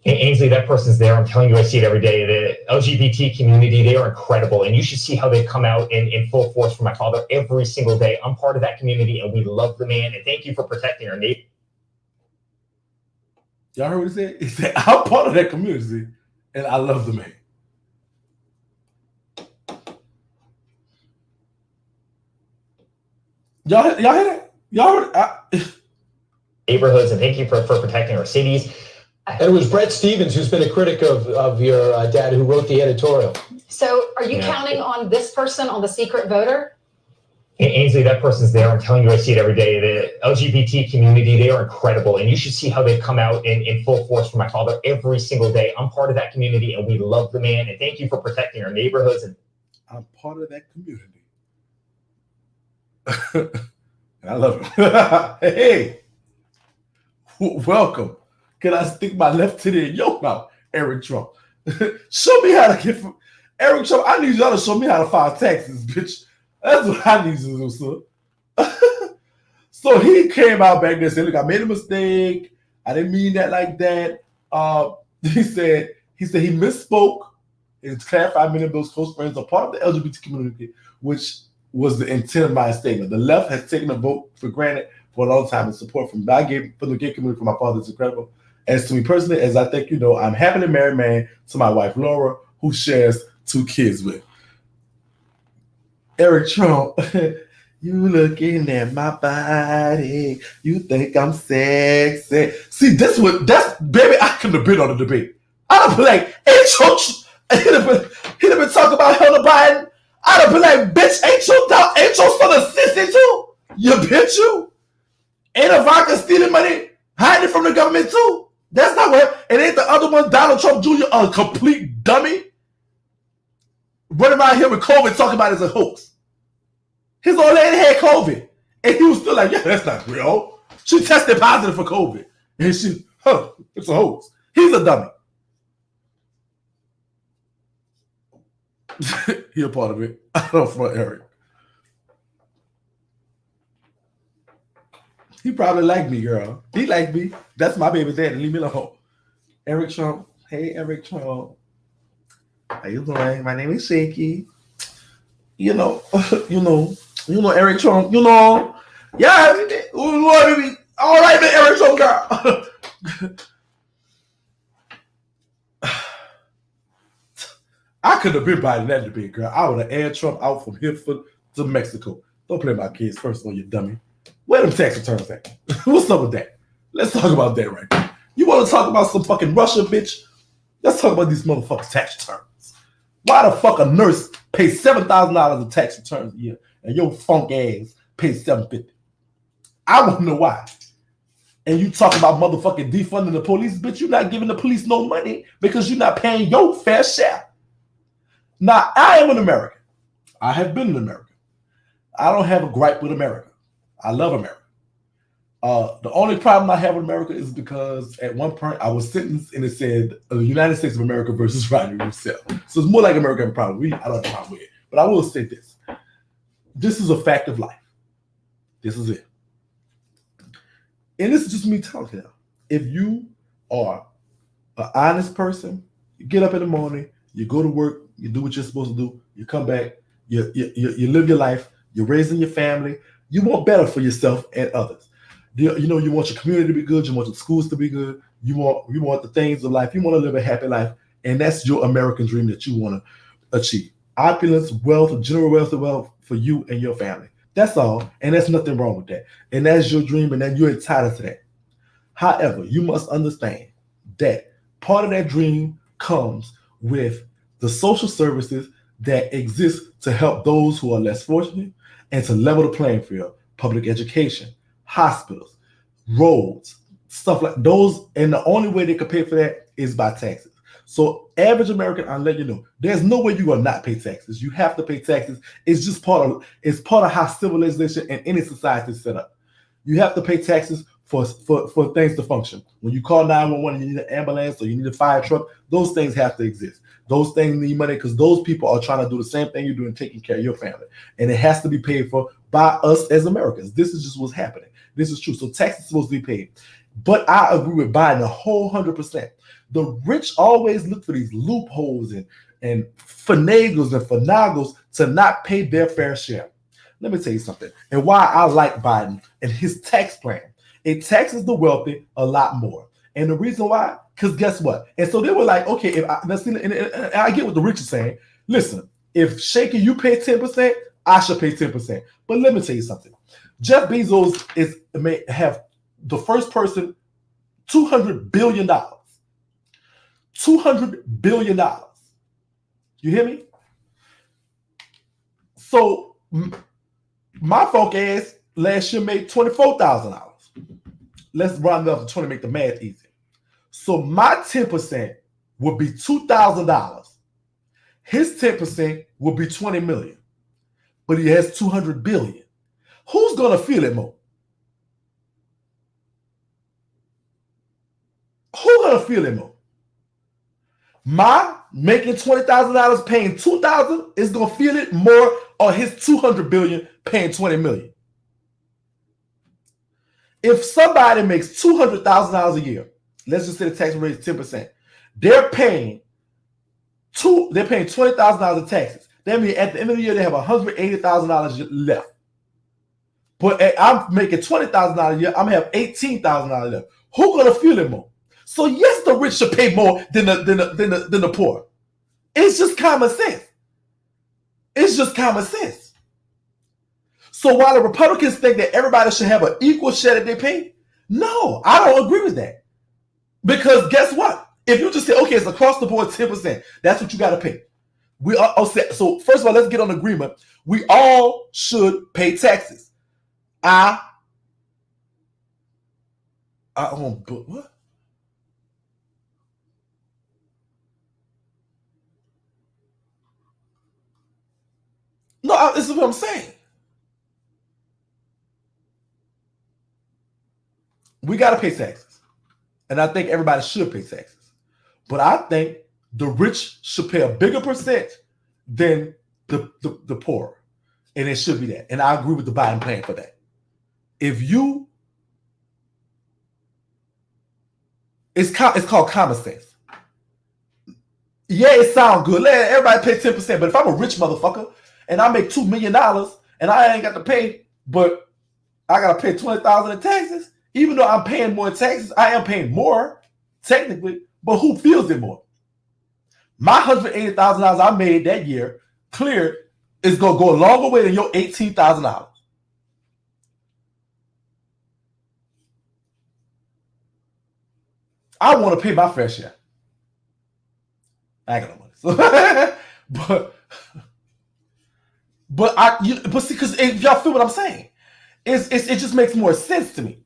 Ainsley, that person's there. I'm telling you, I see it every day. The LGBT community, they are incredible, and you should see how they come out in full force for my father every single day. I'm part of that community, and we love the man. And thank you for protecting our neighbor. Y'all heard what he said? He said, I'm part of that community and I love the man. Y'all hear that? Y'all heard neighborhoods, and thank you for protecting our cities. It was Brett Stevens, who's been a critic of your dad, who wrote the editorial. So are you counting on this person, on the secret voter? Ainsley, that person's there. I'm telling you, I see it every day. The LGBT community, they are incredible, and you should see how they've come out in full force for my father every single day. I'm part of that community, and we love the man. And thank you for protecting our neighborhoods. And I'm part of that community. I love it. Hey, welcome. Can I stick my left titty in your mouth, Eric Trump? Show me how to get from Eric Trump. I need y'all to show me how to file taxes, bitch. That's what I need to do, sir. So he came out back there and said, look, I made a mistake. I didn't mean that like that. He said he misspoke. It's clarified many of those close friends are part of the LGBT community, which was the intent of my statement. The left has taken a vote for granted for a long time, and support from the gay community for my father is incredible. As to me personally, as I think you know, I'm happily married man to my wife, Laura, who shares 2 kids with. Eric Trump, you looking at my body, you think I'm sexy. See, that's baby, I couldn't have been on the debate. I'd have been like, ain't your, he'd have been talking about Hunter Biden. I'd have been like, bitch, ain't your son a sissy too? You bitch, you. Ain't Ivanka stealing money, hiding it from the government too? That's not what, and ain't the other one, Donald Trump Jr., a complete dummy? Running around here with COVID talking about it as a hoax. His old lady had COVID, and he was still like, yeah, that's not real. She tested positive for COVID, and it's a hoax. He's a dummy. He a part of it. I don't front Eric. He probably liked me, girl. He liked me. That's my baby daddy. Leave me alone. Eric Trump. Hey, Eric Trump. How you doing? My name is Shakie. You know, Eric Trump. You know, yeah, baby. All right, man, Eric Trump, girl. I could have been by that debate, girl. I would have aired Trump out from here to Mexico. Don't play my kids first, on you dummy. Where them tax returns at? What's up with that? Let's talk about that right now. You want to talk about some fucking Russia, bitch? Let's talk about these motherfucking tax returns. Why the fuck a nurse pays $7,000 in tax returns a year and your funk ass pays $750? I want to know why. And you talk about motherfucking defunding the police, bitch. You're not giving the police no money because you're not paying your fair share. Now, I am an American. I have been an American. I don't have a gripe with America. I love America. The only problem I have with America is because at one point I was sentenced and it said the United States of America versus Rodney Roussell. So it's more like America have a problem. I don't have a problem with it. But I will say this. This is a fact of life. This is it. And this is just me telling you. If you are an honest person, you get up in the morning, you go to work, you do what you're supposed to do, you come back, you live your life, you're raising your family, you want better for yourself and others. You know, you want your community to be good, you want your schools to be good, you want the things of life, you want to live a happy life, and that's your American dream that you want to achieve. Opulence, wealth, general wealth for you and your family. That's all, and there's nothing wrong with that. And that's your dream, and then you're entitled to that. However, you must understand that part of that dream comes with the social services that exist to help those who are less fortunate and to level the playing field. Public education, hospitals, roads, stuff like those. And the only way they can pay for that is by taxes. So average American, I'll let you know, there's no way you're gonna not pay taxes. You have to pay taxes. It's just part of how civilization and any society is set up. You have to pay taxes for things to function. When you call 911 and you need an ambulance or you need a fire truck, those things have to exist. Those things need money because those people are trying to do the same thing you're doing, taking care of your family. And it has to be paid for by us as Americans. This is just what's happening. This is true. So taxes are supposed to be paid. But I agree with Biden a whole 100%. The rich always look for these loopholes and finagles to not pay their fair share. Let me tell you something. And why I like Biden and his tax plan. It taxes the wealthy a lot more. And the reason why, because guess what? And so they were like, okay, and I get what the rich are saying. Listen, if Shakie, you pay 10%, I should pay 10%. But let me tell you something. Jeff Bezos may have the first person, $200 billion. $200 billion. You hear me? So my folk ass last year made $24,000. Let's round it up to 20, make the math easy. So my 10% would be $2,000. His 10% would be $20 million. But he has $200 billion. Who's gonna feel it more? Who's gonna feel it more? My making $20,000 paying $2,000 is gonna feel it more, or his $200 billion paying $20 million. If somebody makes $200,000 a year, let's just say the tax rate is 10%, they're paying $20,000 in taxes. That means at the end of the year they have $180,000 left. But I'm making $20,000 a year, I'm gonna have $18,000 left. Who's gonna feel it more? So yes, the rich should pay more than the poor. It's just common sense. It's just common sense. So while the Republicans think that everybody should have an equal share that they pay, no, I don't agree with that. Because guess what? If you just say, okay, it's across the board 10%, that's what you got to pay. So first of all, let's get on agreement. We all should pay taxes. What? No, this is what I'm saying. We got to pay taxes. And I think everybody should pay taxes. But I think the rich should pay a bigger percent than the poor. And it should be that. And I agree with the Biden plan for that. It's called common sense. Yeah, it sounds good. Let everybody pay 10%. But if I'm a rich motherfucker and I make $2 million and I ain't got to pay, but I got to pay $20,000 in taxes, even though I'm paying more in taxes, I am paying more, technically, but who feels it more? My $180,000 I made that year, clear, is going to go a longer way than your $18,000. I want to pay my fair share. I ain't got no money. So, but see, because if y'all feel what I'm saying, it just makes more sense to me.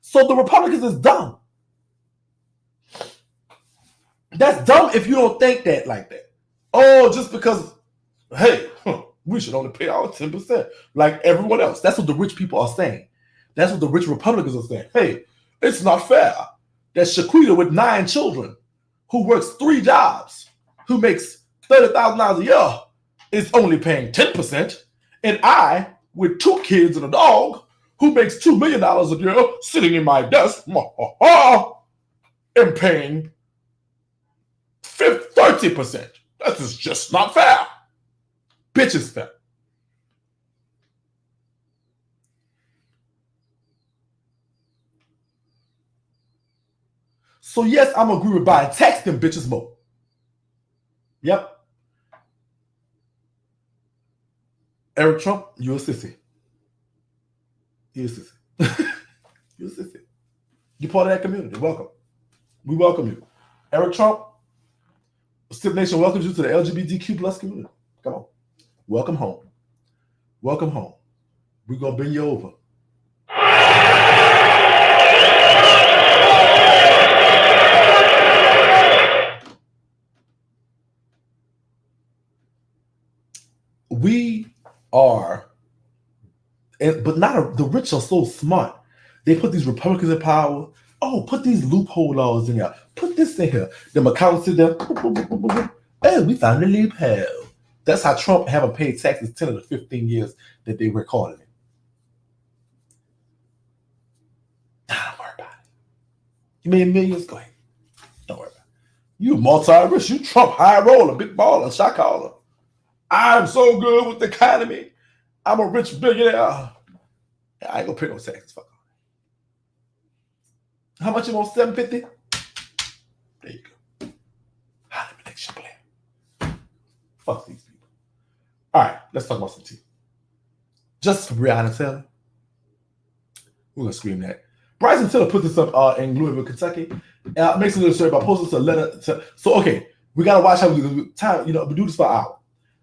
So the Republicans is dumb. That's dumb if you don't think that like that. Oh, just because, hey, we should only pay our 10% like everyone else. That's what the rich people are saying. That's what the rich Republicans are saying. Hey, it's not fair that Shaquita with 9 children, who works 3 jobs, who makes $30,000 a year, is only paying 10%, and I, with 2 kids and a dog, who makes $2 million a year, sitting in my desk, am paying 30%. That is just not fair. Bitch is fair. So yes, I'm agree with buying tax them bitches more. Yep. Eric Trump, you a sissy. You a sissy. You a sissy. You're part of that community. Welcome. We welcome you. Eric Trump, Sip Nation welcomes you to the LGBTQ plus community. Come on. Welcome home. Welcome home. We're going to bring you over. We are, but not the rich are so smart. They put these Republicans in power. Oh, put these loophole laws in here. Put this in here. The accountants sit there. Hey, we found a loophole. That's how Trump haven't paid taxes 10 of the 15 years that they recorded it. Don't worry about it. You made millions? Go ahead. Don't worry about it. You multi-rich. You Trump high roller, big baller, shot caller. I'm so good with the economy. I'm a rich billionaire. I ain't gonna pay no taxes. Fuck. How much you want? $750? There you go. How let me next plan. Fuck these people. All right, let's talk about some tea. Just for Breonna Taylor. We're gonna scream that. Bryson Tiller put this up in Louisville, Kentucky. Makes a little story about posting a letter to. So okay, we gotta watch how we do time. You know, we do this for an hour.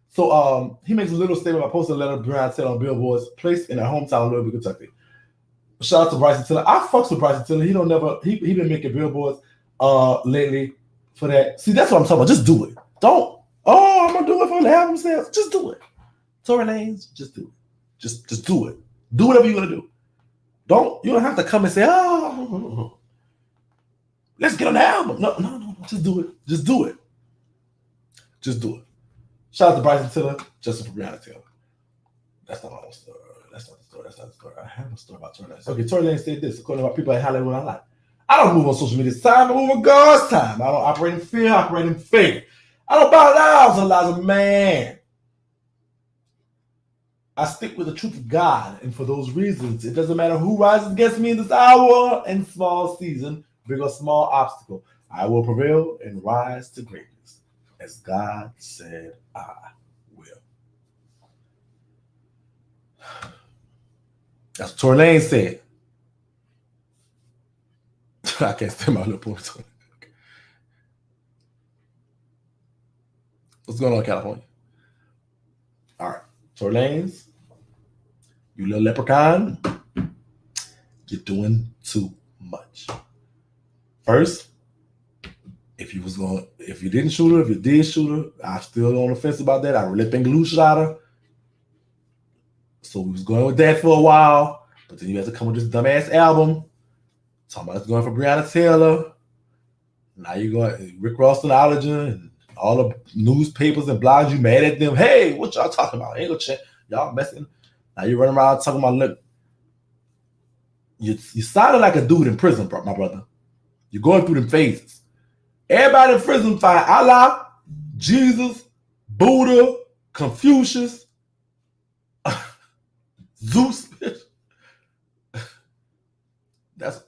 So he makes a little statement by posting a letter to Breonna Taylor on billboards placed in her hometown, Louisville, Kentucky. Shout out to Bryson Tiller. I fucks with Bryson Tiller. He been making billboards lately for that. See, that's what I'm talking about. Just do it. Don't. Oh, I'm gonna do it for the album sales. Just do it. Tory Lanez, just do it. Just do it. Do whatever you're gonna do. You don't have to come and say, oh, let's get on the album. No. Just do it. Just do it. Just do it. Shout out to Bryson Tiller, Justin for Breonna Taylor. That's not my own story. That's not the story. I have a story about Tory Lanez. Okay, Tory Lanez said this, according to my people in Hollywood, I like. I don't move on social media this time. I move on God's time. I don't operate in fear. I operate in faith. I don't buy lies on lies of man. I stick with the truth of God, and for those reasons, it doesn't matter who rises against me in this hour and small season, big or small obstacle. I will prevail and rise to greatness, as God said I will. That's what Tory Lanez said. I can't say my little point. Okay. What's going on, California? All right. Tory Lanez, you little leprechaun, you're doing too much. First, if you didn't shoot her, if you did shoot her, I'm still on the fence about that. I really think Lou shot her. So we was going with that for a while, but then you had to come with this dumbass album talking about it's going for Breonna Taylor. Now you're going Rick Ross knowledge and all the newspapers and blogs, you mad at them. Hey, what y'all talking about? Ain't no shit. Y'all messing. Now you running around talking about, look, you sounded like a dude in prison, my brother. You're going through them phases. Everybody in prison find Allah, Jesus, Buddha, Confucius, Zeus. That's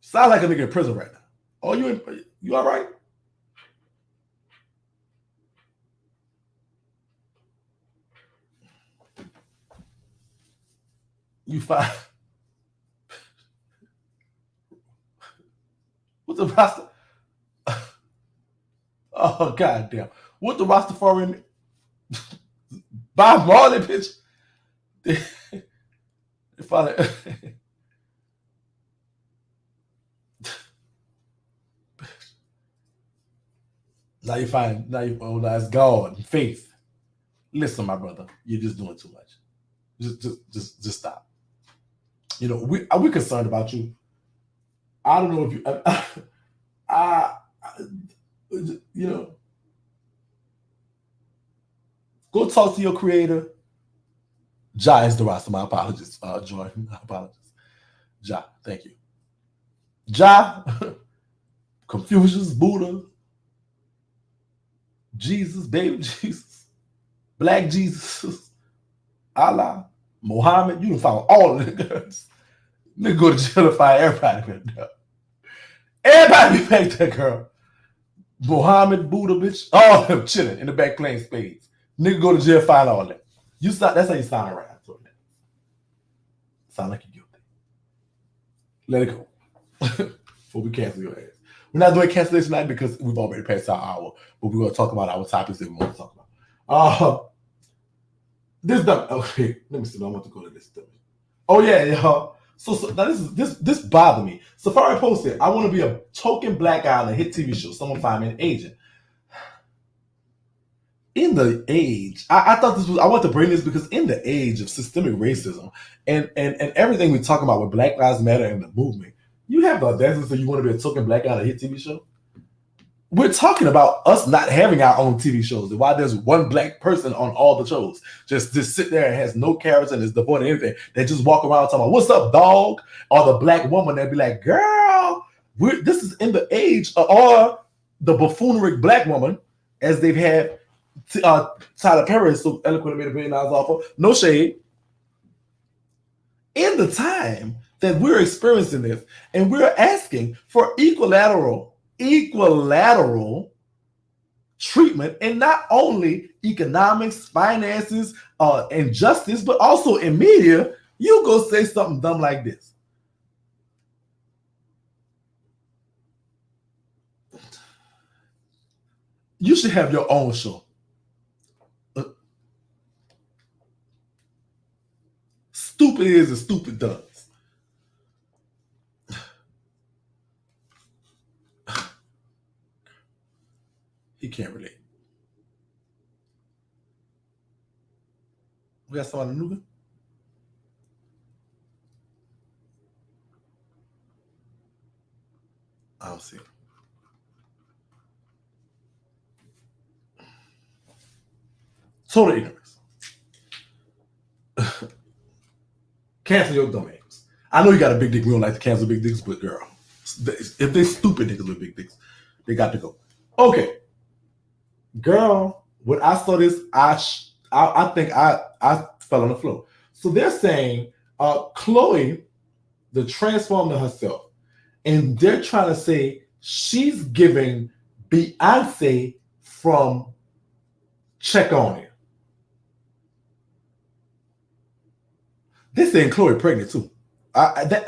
sound like a nigga in prison right now. Oh, you all right? You find what the Rasta? Oh goddamn! What the Rastafarian Bob Marley bitch? They finally. Now it's gone. Faith. Listen, my brother, you're just doing too much. Just stop. You know, we're concerned about you. I don't know if you, you know, go talk to your creator. Ja is the roster. My apologies, Joy. My apologies. Ja, thank you. Ja, Confucius, Buddha, Jesus, baby Jesus, Black Jesus, Allah, Muhammad. You can follow all of the girls. Nigga go to jail and find everybody. Everybody be back there, girl. Muhammad, Buddha, bitch, all of them chilling in the back playing spades. Nigga go to jail, find all that. You stop. That's how you sound right. Sound like you're guilty. Let it go. Before we cancel your ass. We're not doing cancellation tonight because we've already passed our hour, but we're going to talk about our topics that we want to talk about. This dumb. Okay, let me see. I want to go to this dummy. Oh yeah, y'all. So now this bothered me. Safari posted, I want to be a token black guy on a hit TV show. Someone find me an agent. In the age, I thought this was, I want to bring this because in the age of systemic racism and everything we're talking about with Black Lives Matter and the movement, you have the audacity so you want to be a token black guy on a hit TV show? We're talking about us not having our own TV shows and why there's one black person on all the shows. Just sit there and has no character and is devoid of anything. They just walk around talking about, what's up, dog? Or the black woman, they'd be like, girl, this is in the age of, or the buffoonery black woman, as they've had Tyler Perry so eloquently made $1 billion off of. No shade. In the time that we're experiencing this, and we're asking for equilateral treatment, and not only economics, finances, and justice, but also in media, you go say something dumb like this. You should have your own show. Stupid is and stupid does. He can't relate. We got someone new. I don't see it. Total ignorance. Cancel your dumb ass. I know you got a big dick. We don't like to cancel big dicks, but girl, if they stupid niggas with big dicks, they got to go. Okay. Girl, when I saw this, I think I fell on the floor. So they're saying Chloe, the transformed herself, and they're trying to say she's giving Beyonce from Check On It. They're saying Chloe pregnant too. That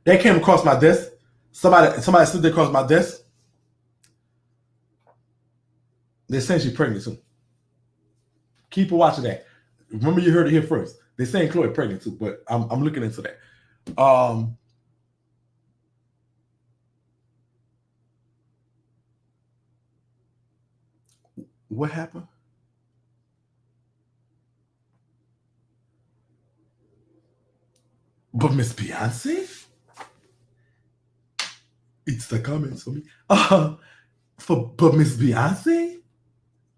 came across my desk. Somebody stood there across my desk. They're saying she's pregnant too. Keep watching that. Remember, you heard it here first. They're saying Chloe pregnant too, but I'm looking into that. What happened? But Miss Beyonce? It's the comments for me. But Miss Beyonce?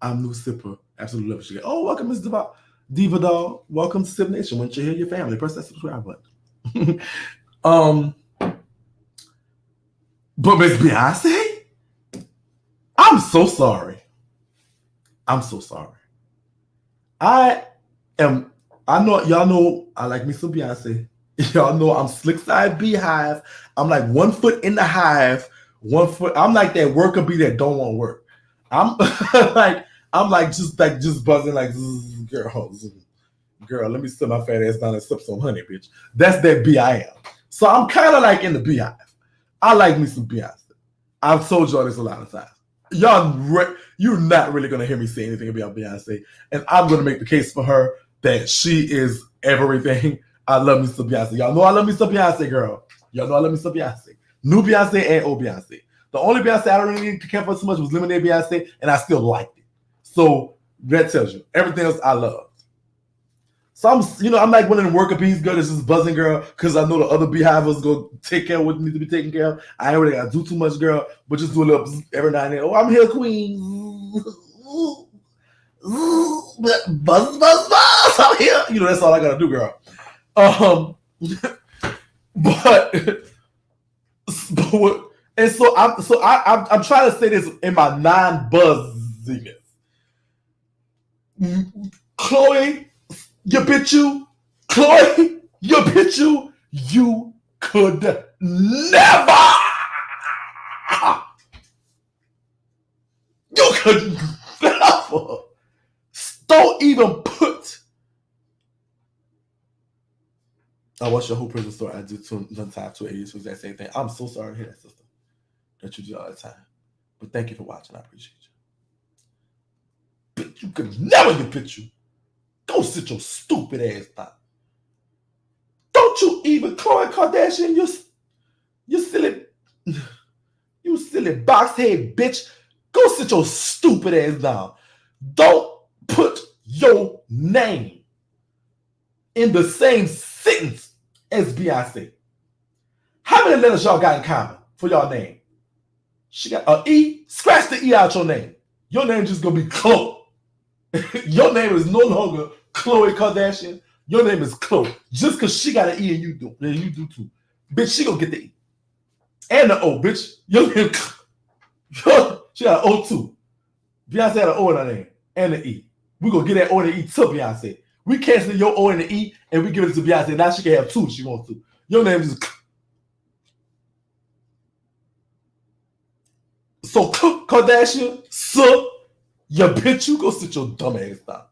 I'm New Sipper. Absolutely love it. Oh, welcome, Miss Diva Doll. Welcome to Sip Nation. Once you hear your family, press that subscribe button. But Miss Beyonce? I'm so sorry. I'm so sorry. I know y'all know I like me some Beyonce. Y'all know I'm slick side beehive. I'm like 1 foot in the hive, 1 foot. I'm like that worker bee that don't want to work. I'm just buzzing like girl, let me sit my fat ass down and sip some honey, bitch. That's that bee I am. So I'm kind of like in the beehive. I like me some Beyonce. I've told y'all this a lot of times. You're not really gonna hear me say anything about Beyonce, and I'm gonna make the case for her that she is everything. I love me some Beyonce. Y'all know I love me some Beyonce, girl. Y'all know I love me some Beyonce. New Beyonce and old Beyonce. The only Beyonce I don't really care for so much was Lemonade Beyonce, and I still liked it. So That tells you. Everything else I love. So I'm like one of the worker bees girl that's just buzzing girl because I know the other beehives go take care of what needs to be taken care of. I ain't really gotta do too much, girl, but just do a little every now and then. Oh, I'm here, queen. Buzz, buzz, buzz. I'm here. That's all I gotta do, girl. But and so I'm trying to say this in my non-buzziness. Chloe, you bitch you. Chloe, you bitch you. You could never. You could never. Don't even put. I watched your whole prison story. I did time 2 80s was that same thing. I'm so sorry to hear that, sister. That you do all the time. But thank you for watching. I appreciate you. Bitch, you could never you bitch you. Go sit your stupid ass down. Don't you even Khloe Kardashian, you silly box head bitch. Go sit your stupid ass down. Don't put your name in the same sentence as Beyonce. How many letters y'all got in common for y'all name? She got an E. Scratch the E out your name. Your name just gonna be Khloe. Your name is no longer Khloe Kardashian. Your name is Khloe. Just because she got an E and you do too. Bitch, she gonna get the E. And the O, bitch. Your name, she got an O too. Beyonce had an O in her name. And the E. We gonna get that O and the E to Beyonce. We cancel your O and the E and we give it to Beyonce. Now she can have two if she wants to. Your name is so Kardashian, sir, you bitch, you go sit your dumb ass down.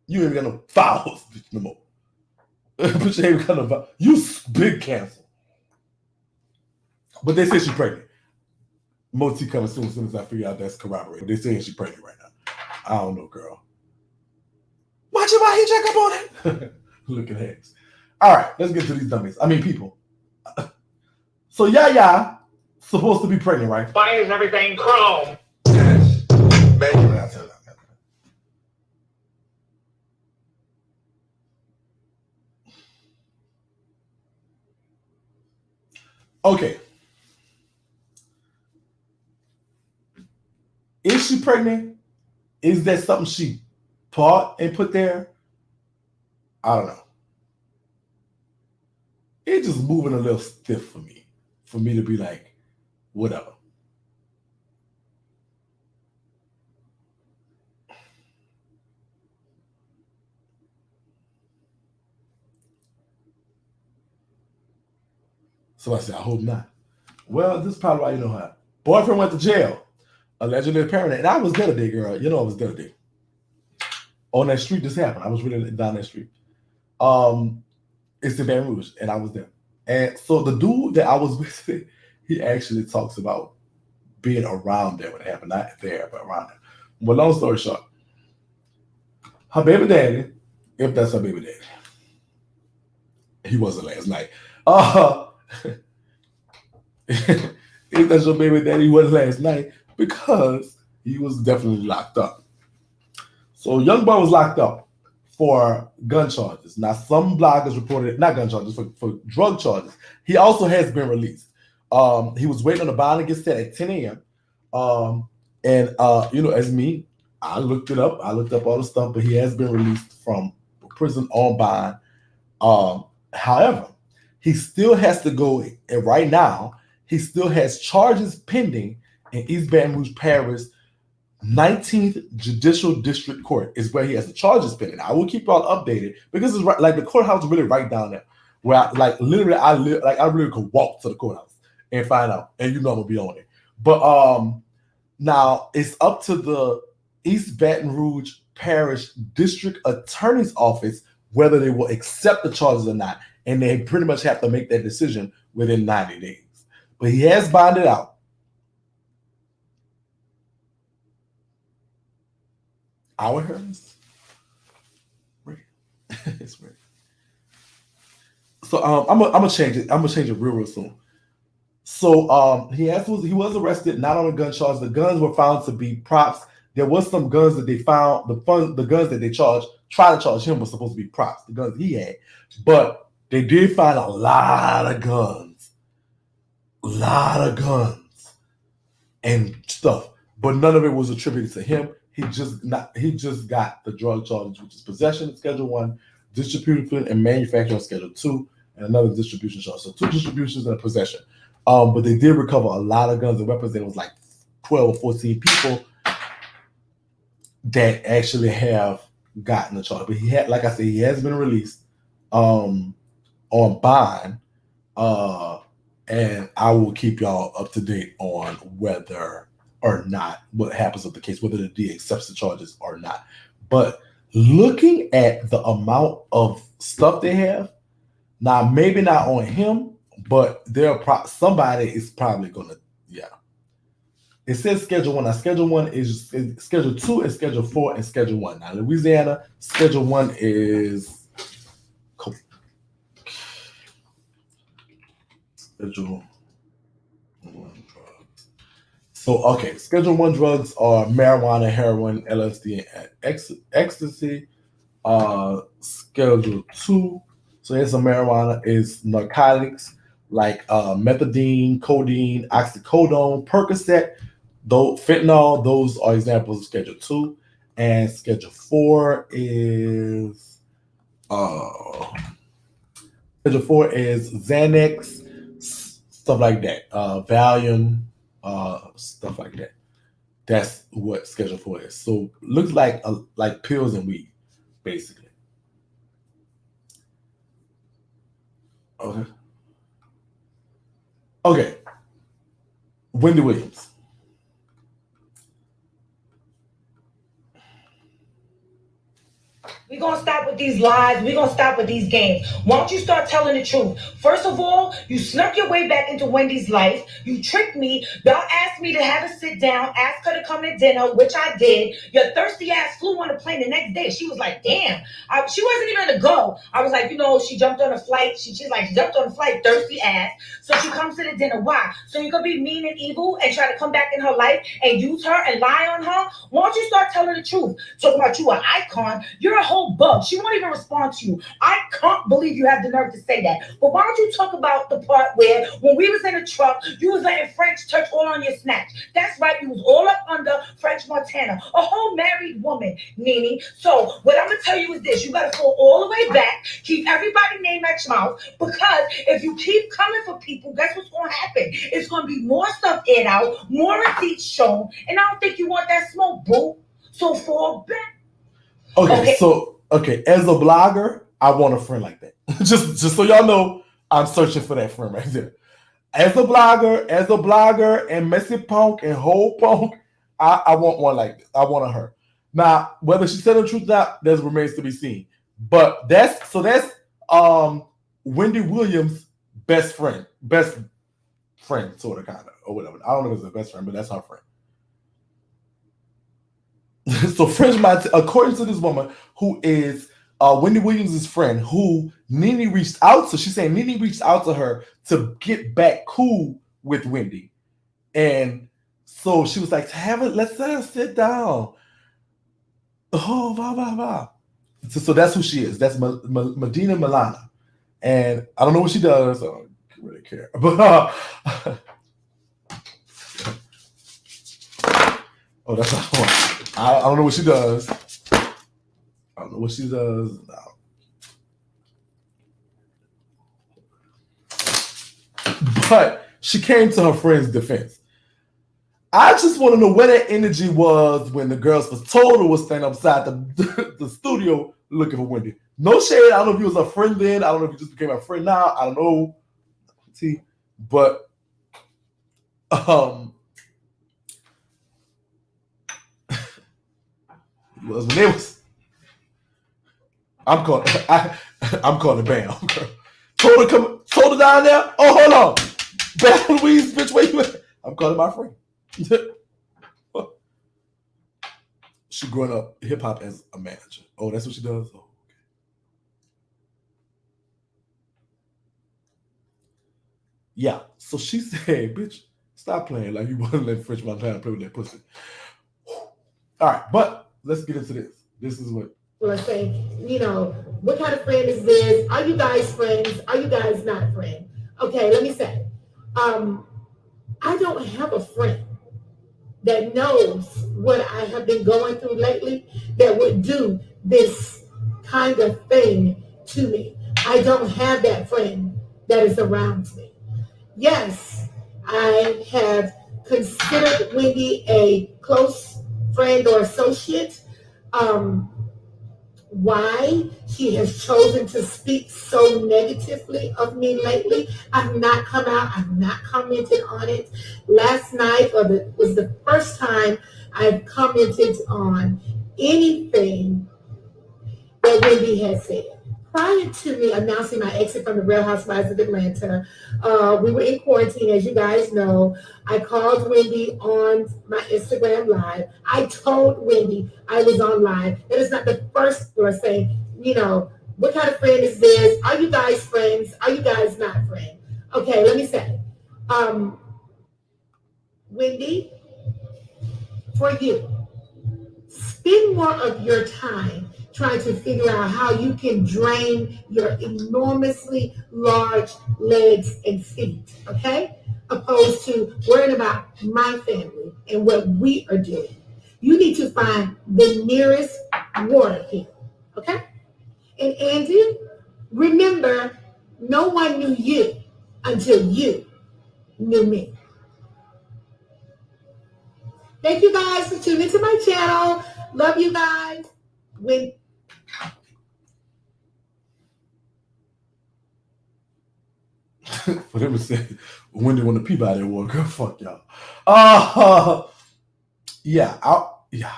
You ain't got no fouls, bitch, no more. But you ain't got no fouls. You big cancel. But they say she's pregnant. Moti coming soon as soon as I figure out that's corroborated. They saying she's pregnant right now. I don't know, girl. Watch your body check up on it. Look at that. All right, let's get to these dummies. I mean, people. So Yaya supposed to be pregnant, right? Why is everything chrome? Yes. Okay. Is she pregnant? Is that something she bought and put there? I don't know. It's just moving a little stiff for me. For me to be like, whatever. So I said, I hope not. Well, this is probably why you know her. Boyfriend went to jail. Allegedly apparently. And I was there today, girl. You know I was there today. On that street this happened. I was really down that street. It's in Baton Rouge, and I was there. And so the dude that I was with, he actually talks about being around there when it happened. Not there, but around there. Well, long story short, her baby daddy, if that's her baby daddy, he wasn't last night. If that's your baby daddy, he wasn't last night because he was definitely locked up. So YoungBoy was locked up for gun charges. Now, some bloggers reported, not gun charges, for drug charges. He also has been released. He was waiting on the bond to get set at 10 a.m. As me, I looked it up. I looked up all the stuff, but he has been released from prison on bond. However, he still has to go, and right now, he still has charges pending in East Baton Rouge Parish 19th Judicial District Court is where he has the charges pending. I will keep y'all updated because it's right, like the courthouse is really right down there. Where I really could walk to the courthouse and find out, and I'm gonna be on it. But now it's up to the East Baton Rouge Parish District Attorney's Office whether they will accept the charges or not, and they pretty much have to make that decision within 90 days. But he has bonded out. Our hers? It's weird. So I'm gonna change it. I'm gonna change it real soon. So he was arrested not on a gun charge. The guns were found to be props. There was some guns that they found. The guns that they tried to charge him was supposed to be props. The guns he had, but they did find a lot of guns and stuff. But none of it was attributed to him. He just got the drug charges, which is possession, Schedule 1, distribution and manufacturing, Schedule 2, and another distribution charge. So 2 distributions and a possession. But they did recover a lot of guns and weapons. There was like 12 or 14 people that actually have gotten the charge. But he had, like I said, he has been released on bond. And I will keep y'all up to date on whether or not what happens with the case, whether the DA accepts the charges or not. But looking at the amount of stuff they have, now maybe not on him, but somebody is probably gonna, yeah. It says Schedule 1. Now Schedule 1 is Schedule 2 and Schedule 4 and Schedule 1. Now Louisiana, Schedule 1 is Schedule 1 drugs. So okay, Schedule 1 drugs are marijuana, heroin, LSD, and ecstasy. Schedule 2, so there's some marijuana, is narcotics like methadone, codeine, oxycodone, Percocet, fentanyl. Those are examples of Schedule 2. And Schedule 4 is Xanax, stuff like that, Valium, stuff like that. That's what Schedule 4 is. So looks like pills and weed, basically. Okay. Wendy Williams. We're going to stop with these lies. We're going to stop with these games. Why don't you start telling the truth? First of all, you snuck your way back into Wendy's life. You tricked me. Y'all asked me to have a sit down, ask her to come to dinner, which I did. Your thirsty ass flew on a plane the next day. She was like, damn. She wasn't even to go. I was like, she jumped on a flight. She's like, she jumped on a flight, thirsty ass. So she comes to the dinner. Why? So you could be mean and evil and try to come back in her life and use her and lie on her? Why don't you start telling the truth? Talking about you an icon. You're a whole bug. She won't even respond to you. I can't believe you have the nerve to say that. But why don't you talk about the part where when we was in the truck, you was letting French touch all on your snatch. That's right. You was all up under French Montana, a whole married woman, NeNe. So what I'm going to tell you is this. You got to go all the way back, keep everybody's name at your mouth, because if you keep coming for people, guess what's going to happen? It's going to be more stuff aired out, more receipts shown, and I don't think you want that smoke, boo. So fall back. Okay, so as a blogger, I want a friend like that. just so y'all know, I'm searching for that friend right there. As a blogger, and messy punk and whole punk, I want one like this. I want her. Now, whether she said the truth or not, that remains to be seen. But that's Wendy Williams' best friend, sort of, kind of, or whatever. I don't know if it's her best friend, but that's her friend. So according to this woman, who is Wendy Williams' friend, who NeNe reached out to, she's saying NeNe reached out to her to get back cool with Wendy. And so she was like, let's sit down. Oh, blah, blah, blah. So that's who she is. That's Medina Milana. And I don't know what she does. I don't really care. But oh, that's not one. I don't know what she does. No. But she came to her friend's defense. I just want to know where that energy was when the girls was told her was standing outside the studio looking for Wendy. No shade. I don't know if he was a friend then. I don't know if he just became a friend now. I don't know. See, but was when they was. I'm calling Bam. Told her down there. Oh, hold on, Bam Louise, bitch, where you at? I'm calling my friend. She growing up hip hop as a manager. Oh, that's what she does. Oh, okay. Yeah. So she said, bitch, stop playing like you want to let French Montana play with that pussy. All right, but let's get into this. This is what. Well, I say, what kind of friend is this? Are you guys friends? Are you guys not friends? Okay, let me say, I don't have a friend that knows what I have been going through lately that would do this kind of thing to me. I don't have that friend that is around me. Yes, I have considered Wendy a close friend or associate. Why she has chosen to speak so negatively of me lately, I've not come out, I've not commented on it. Last night was the first time I've commented on anything that Wendy has said. Prior to me announcing my exit from the Real Housewives of Atlanta, we were in quarantine, as you guys know. I called Wendy on my Instagram Live. I told Wendy I was on live. That is not the first or saying, what kind of friend is this? Are you guys friends? Are you guys not friends? Okay, let me say, Wendy, for you, spend more of your time trying to figure out how you can drain your enormously large legs and feet, okay? Opposed to worrying about my family and what we are doing. You need to find the nearest water people, okay? And Andy, remember, no one knew you until you knew me. Thank you guys for tuning into my channel. Love you guys. For them to say Wendy want to peep out of that water, girl, fuck y'all. Yeah. Y'all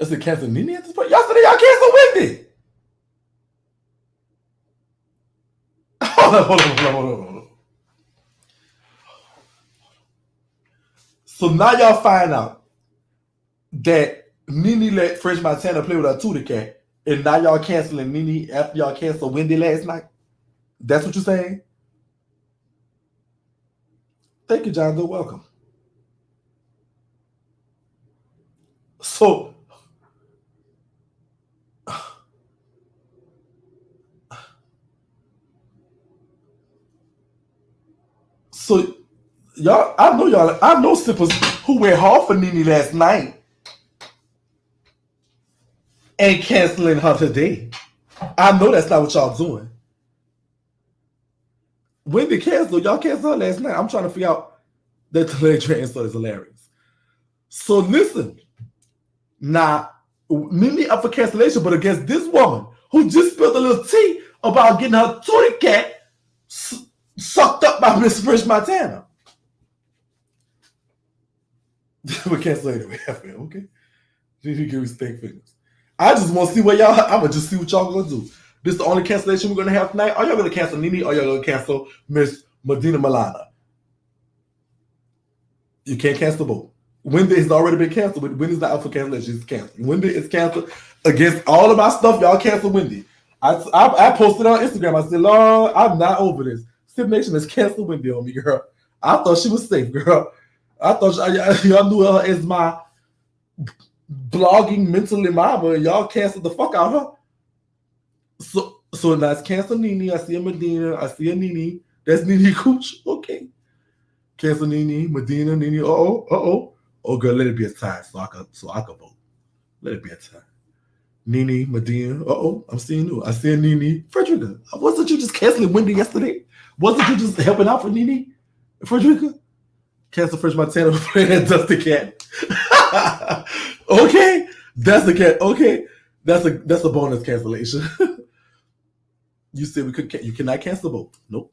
said cancel NeNe at this point? Y'all said y'all cancel Wendy. Hold on. So now y'all find out that NeNe let French Montana play with her Tootie Cat, and now y'all canceling NeNe after y'all canceled Wendy last night? That's what you're saying? Thank you, John. You're welcome. So y'all, I know sippers who went hard for NeNe last night and canceling her today. I know that's not what y'all doing. Wendy canceled, y'all canceled her last night. I'm trying to figure out that delay transfer is hilarious. So listen, now NeNe up for cancellation, but against this woman who just spilled a little tea about getting her Tootie Cat sucked up by Miss French Montana. We cancel anyway. Okay. You give me steak fingers. I just want to see what y'all. I'm gonna just see what y'all gonna do. This is the only cancellation we're gonna have tonight. Are y'all gonna cancel NeNe or y'all gonna cancel Miss Medina Milana? You can't cancel both. Wendy has already been canceled, but Wendy's not up for cancellation. She's canceled. Wendy is canceled against all of my stuff. Y'all cancel Wendy. I posted on Instagram. I said, Lord, I'm not over this. Sip Nation has canceled Wendy on me, girl. I thought she was safe, girl. I thought y'all knew her as my blogging mentally mama, and y'all canceled the fuck out of her. So now it's cancel NeNe. I see a Medina. I see a NeNe. That's NeNe Cooch. Okay. Cancel NeNe, Medina, NeNe. Oh, girl, let it be a tie so I can vote. Let it be a tie. NeNe, Medina. I'm seeing you. I see a NeNe. Frederica. Wasn't you just canceling Wendy yesterday? Wasn't you just helping out for NeNe? Frederica? Cancel French Montana for playing that Dusty Cat. Okay. That's a cat. Okay. That's a bonus cancellation. You said you cannot cancel both. Nope.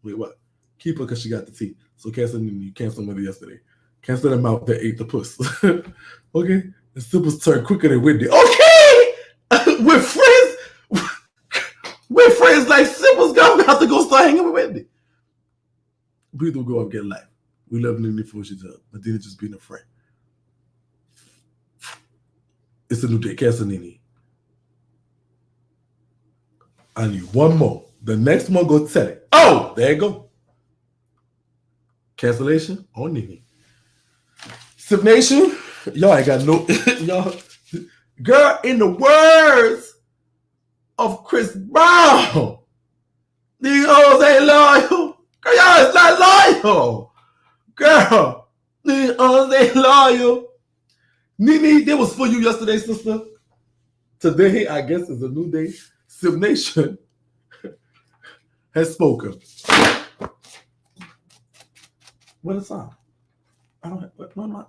Wait, what? Keep her because she got the tea. So cancel NeNe. You canceled Wendy yesterday. Cancel them out that ate the puss. Okay. The Sippers turn quicker than Wendy. Okay. We're friends like Sippers. Gonna have to go start hanging with Wendy. We will go up and get life. We love NeNe for what she does. Medina just being a friend. It's a new day. Cancel NeNe. I need one more. The next one go tell it. Oh, there you go. Cancellation on NeNe. Sip Nation, y'all ain't got no y'all. Girl, in the words of Chris Brown, these hoes ain't loyal. Girl, y'all is not loyal. Girl, these hoes ain't loyal. NeNe, that was for you yesterday, sister. Today, I guess, is a new day. Sip Nation has spoken. What a song. I don't have, what am I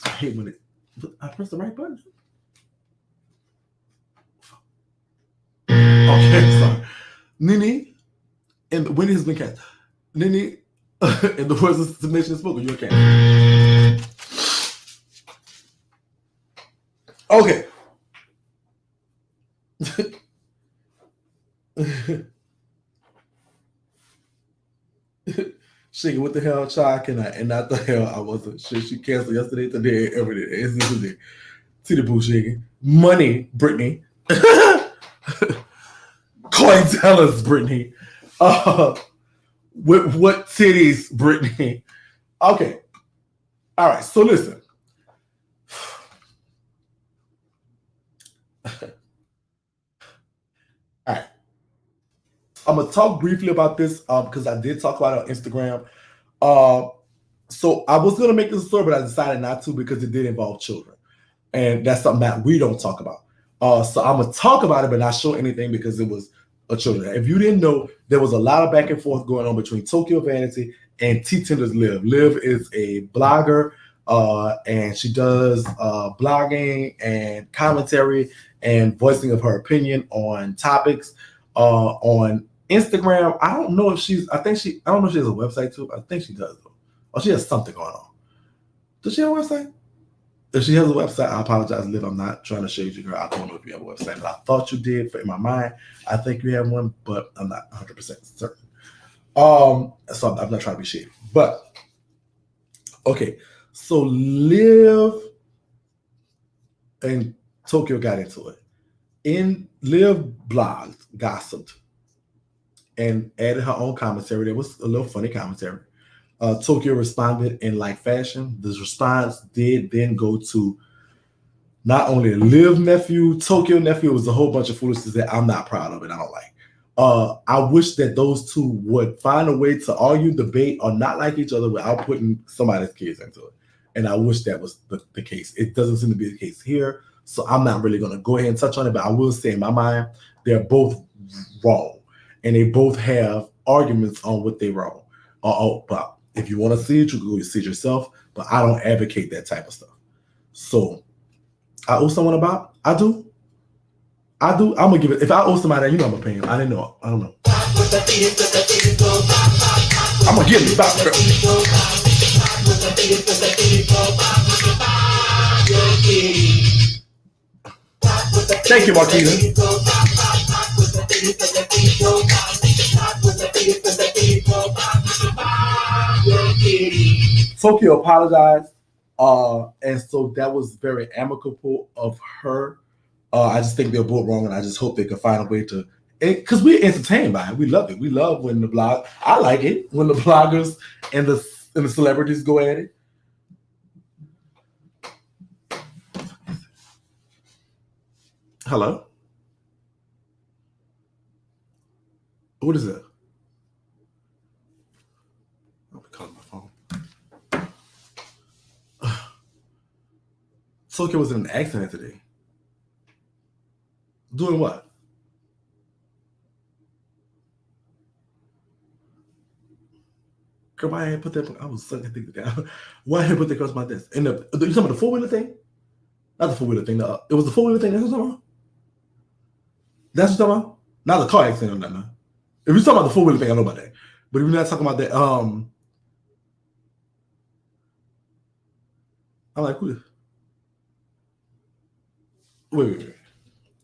hate when I press the right button. Okay, sorry. NeNe, and when has been cast. NeNe, in the words of Submission has spoken, you're cast. Okay. Shakie, what the hell, child, can I? And not the hell I wasn't. She canceled yesterday, today, every day. It's just a day. See the boo, Shakie. Money, Brittany. Coin tellers, Brittany. With what titties, Brittany? Okay. All right. So listen. All right. I'm gonna talk briefly about this because I did talk about it on Instagram. So I was gonna make this a story, but I decided not to because it did involve children, and that's something that we don't talk about. So I'm gonna talk about it, but not show anything because it was a children. If you didn't know, there was a lot of back and forth going on between Tokyo Vanity and T Tender's Liv. Liv is a blogger, and she does blogging and commentary and voicing of her opinion on topics on Instagram. I don't know if she's. I don't know if she has a website too. I think she does though. Or she has something going on. Does she have a website? If she has a website, I apologize, Liv. I'm not trying to shade you, girl. I don't know if you have a website, but I thought you did. In my mind, I think you have one, but I'm not 100% certain. So I'm not trying to be shady. But okay, so Liv and Tokyo got into it. Liv blogged, gossiped, and added her own commentary. There was a little funny commentary. Tokyo responded in like fashion. The response did then go to not only Liv nephew, Tokyo nephew. It was a whole bunch of foolishness that I'm not proud of and I don't like. I wish that those two would find a way to argue, debate, or not like each other without putting somebody's kids into it. And I wish that was the case. It doesn't seem to be the case here. So I'm not really going to go ahead and touch on it, but I will say in my mind, they're both wrong. And they both have arguments on what they're wrong. But if you want to see it, you can go see it yourself. But I don't advocate that type of stuff. So I owe someone about? I do. I'm going to give it. If I owe somebody, you know I'm going to pay him. I didn't know. I don't know. I'm going to give it back, girl. Thank you, Martina. Tokyo apologized, and so that was very amicable of her. I just think they're both wrong, and I just hope they can find a way to, because we're entertained by it. We love it. We love when I like it when the bloggers and the celebrities go at it. Hello? What is that? I'll be calling my phone. Tokyo was in an accident today. Doing what? Girl, why I ain't put that? I was sucking things down. Why I ain't put that across my desk? And you talking about the 4-wheeler thing? Not the 4-wheeler thing. It was the 4-wheeler thing. That's what you're talking about? That's what you're talking about? Not the car accident or nothing. If you're talking about the 4-wheeler thing, I know about that. But if you're not talking about that, I'm like, who is? Wait.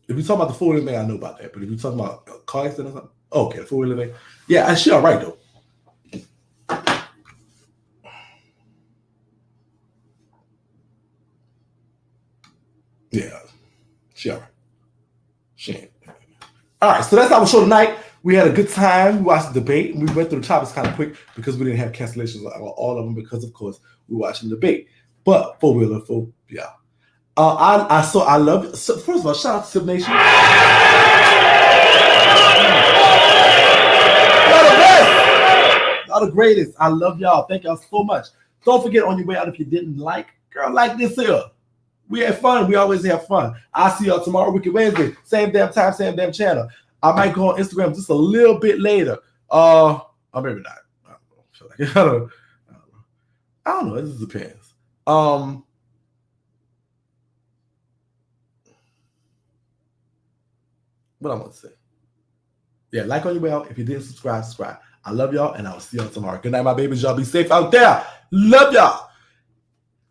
If you're talking about the 4-wheeler thing, I know about that. But if you're talking about a car accident or something, okay, the 4-wheeler thing. Yeah, she all right though. Yeah, she all right. She ain't. All right, so that's our show tonight. We had a good time. We watched the debate, and we went through the topics kind of quick because we didn't have cancellations on all of them because, of course, we were watching the debate. But yeah. I love you. So first of all, shout out to Sip Nation. Y'all the greatest. I love y'all. Thank y'all so much. Don't forget on your way out if you didn't like, girl, like this here. We had fun. We always have fun. I'll see y'all tomorrow, Wicked Wednesday. Same damn time, same damn channel. I might go on Instagram just a little bit later. Or maybe not. I don't know. It just depends. What I'm gonna say. Yeah, like on your way out. If you didn't subscribe. I love y'all, and I will see y'all tomorrow. Good night, my babies. Y'all be safe out there. Love y'all.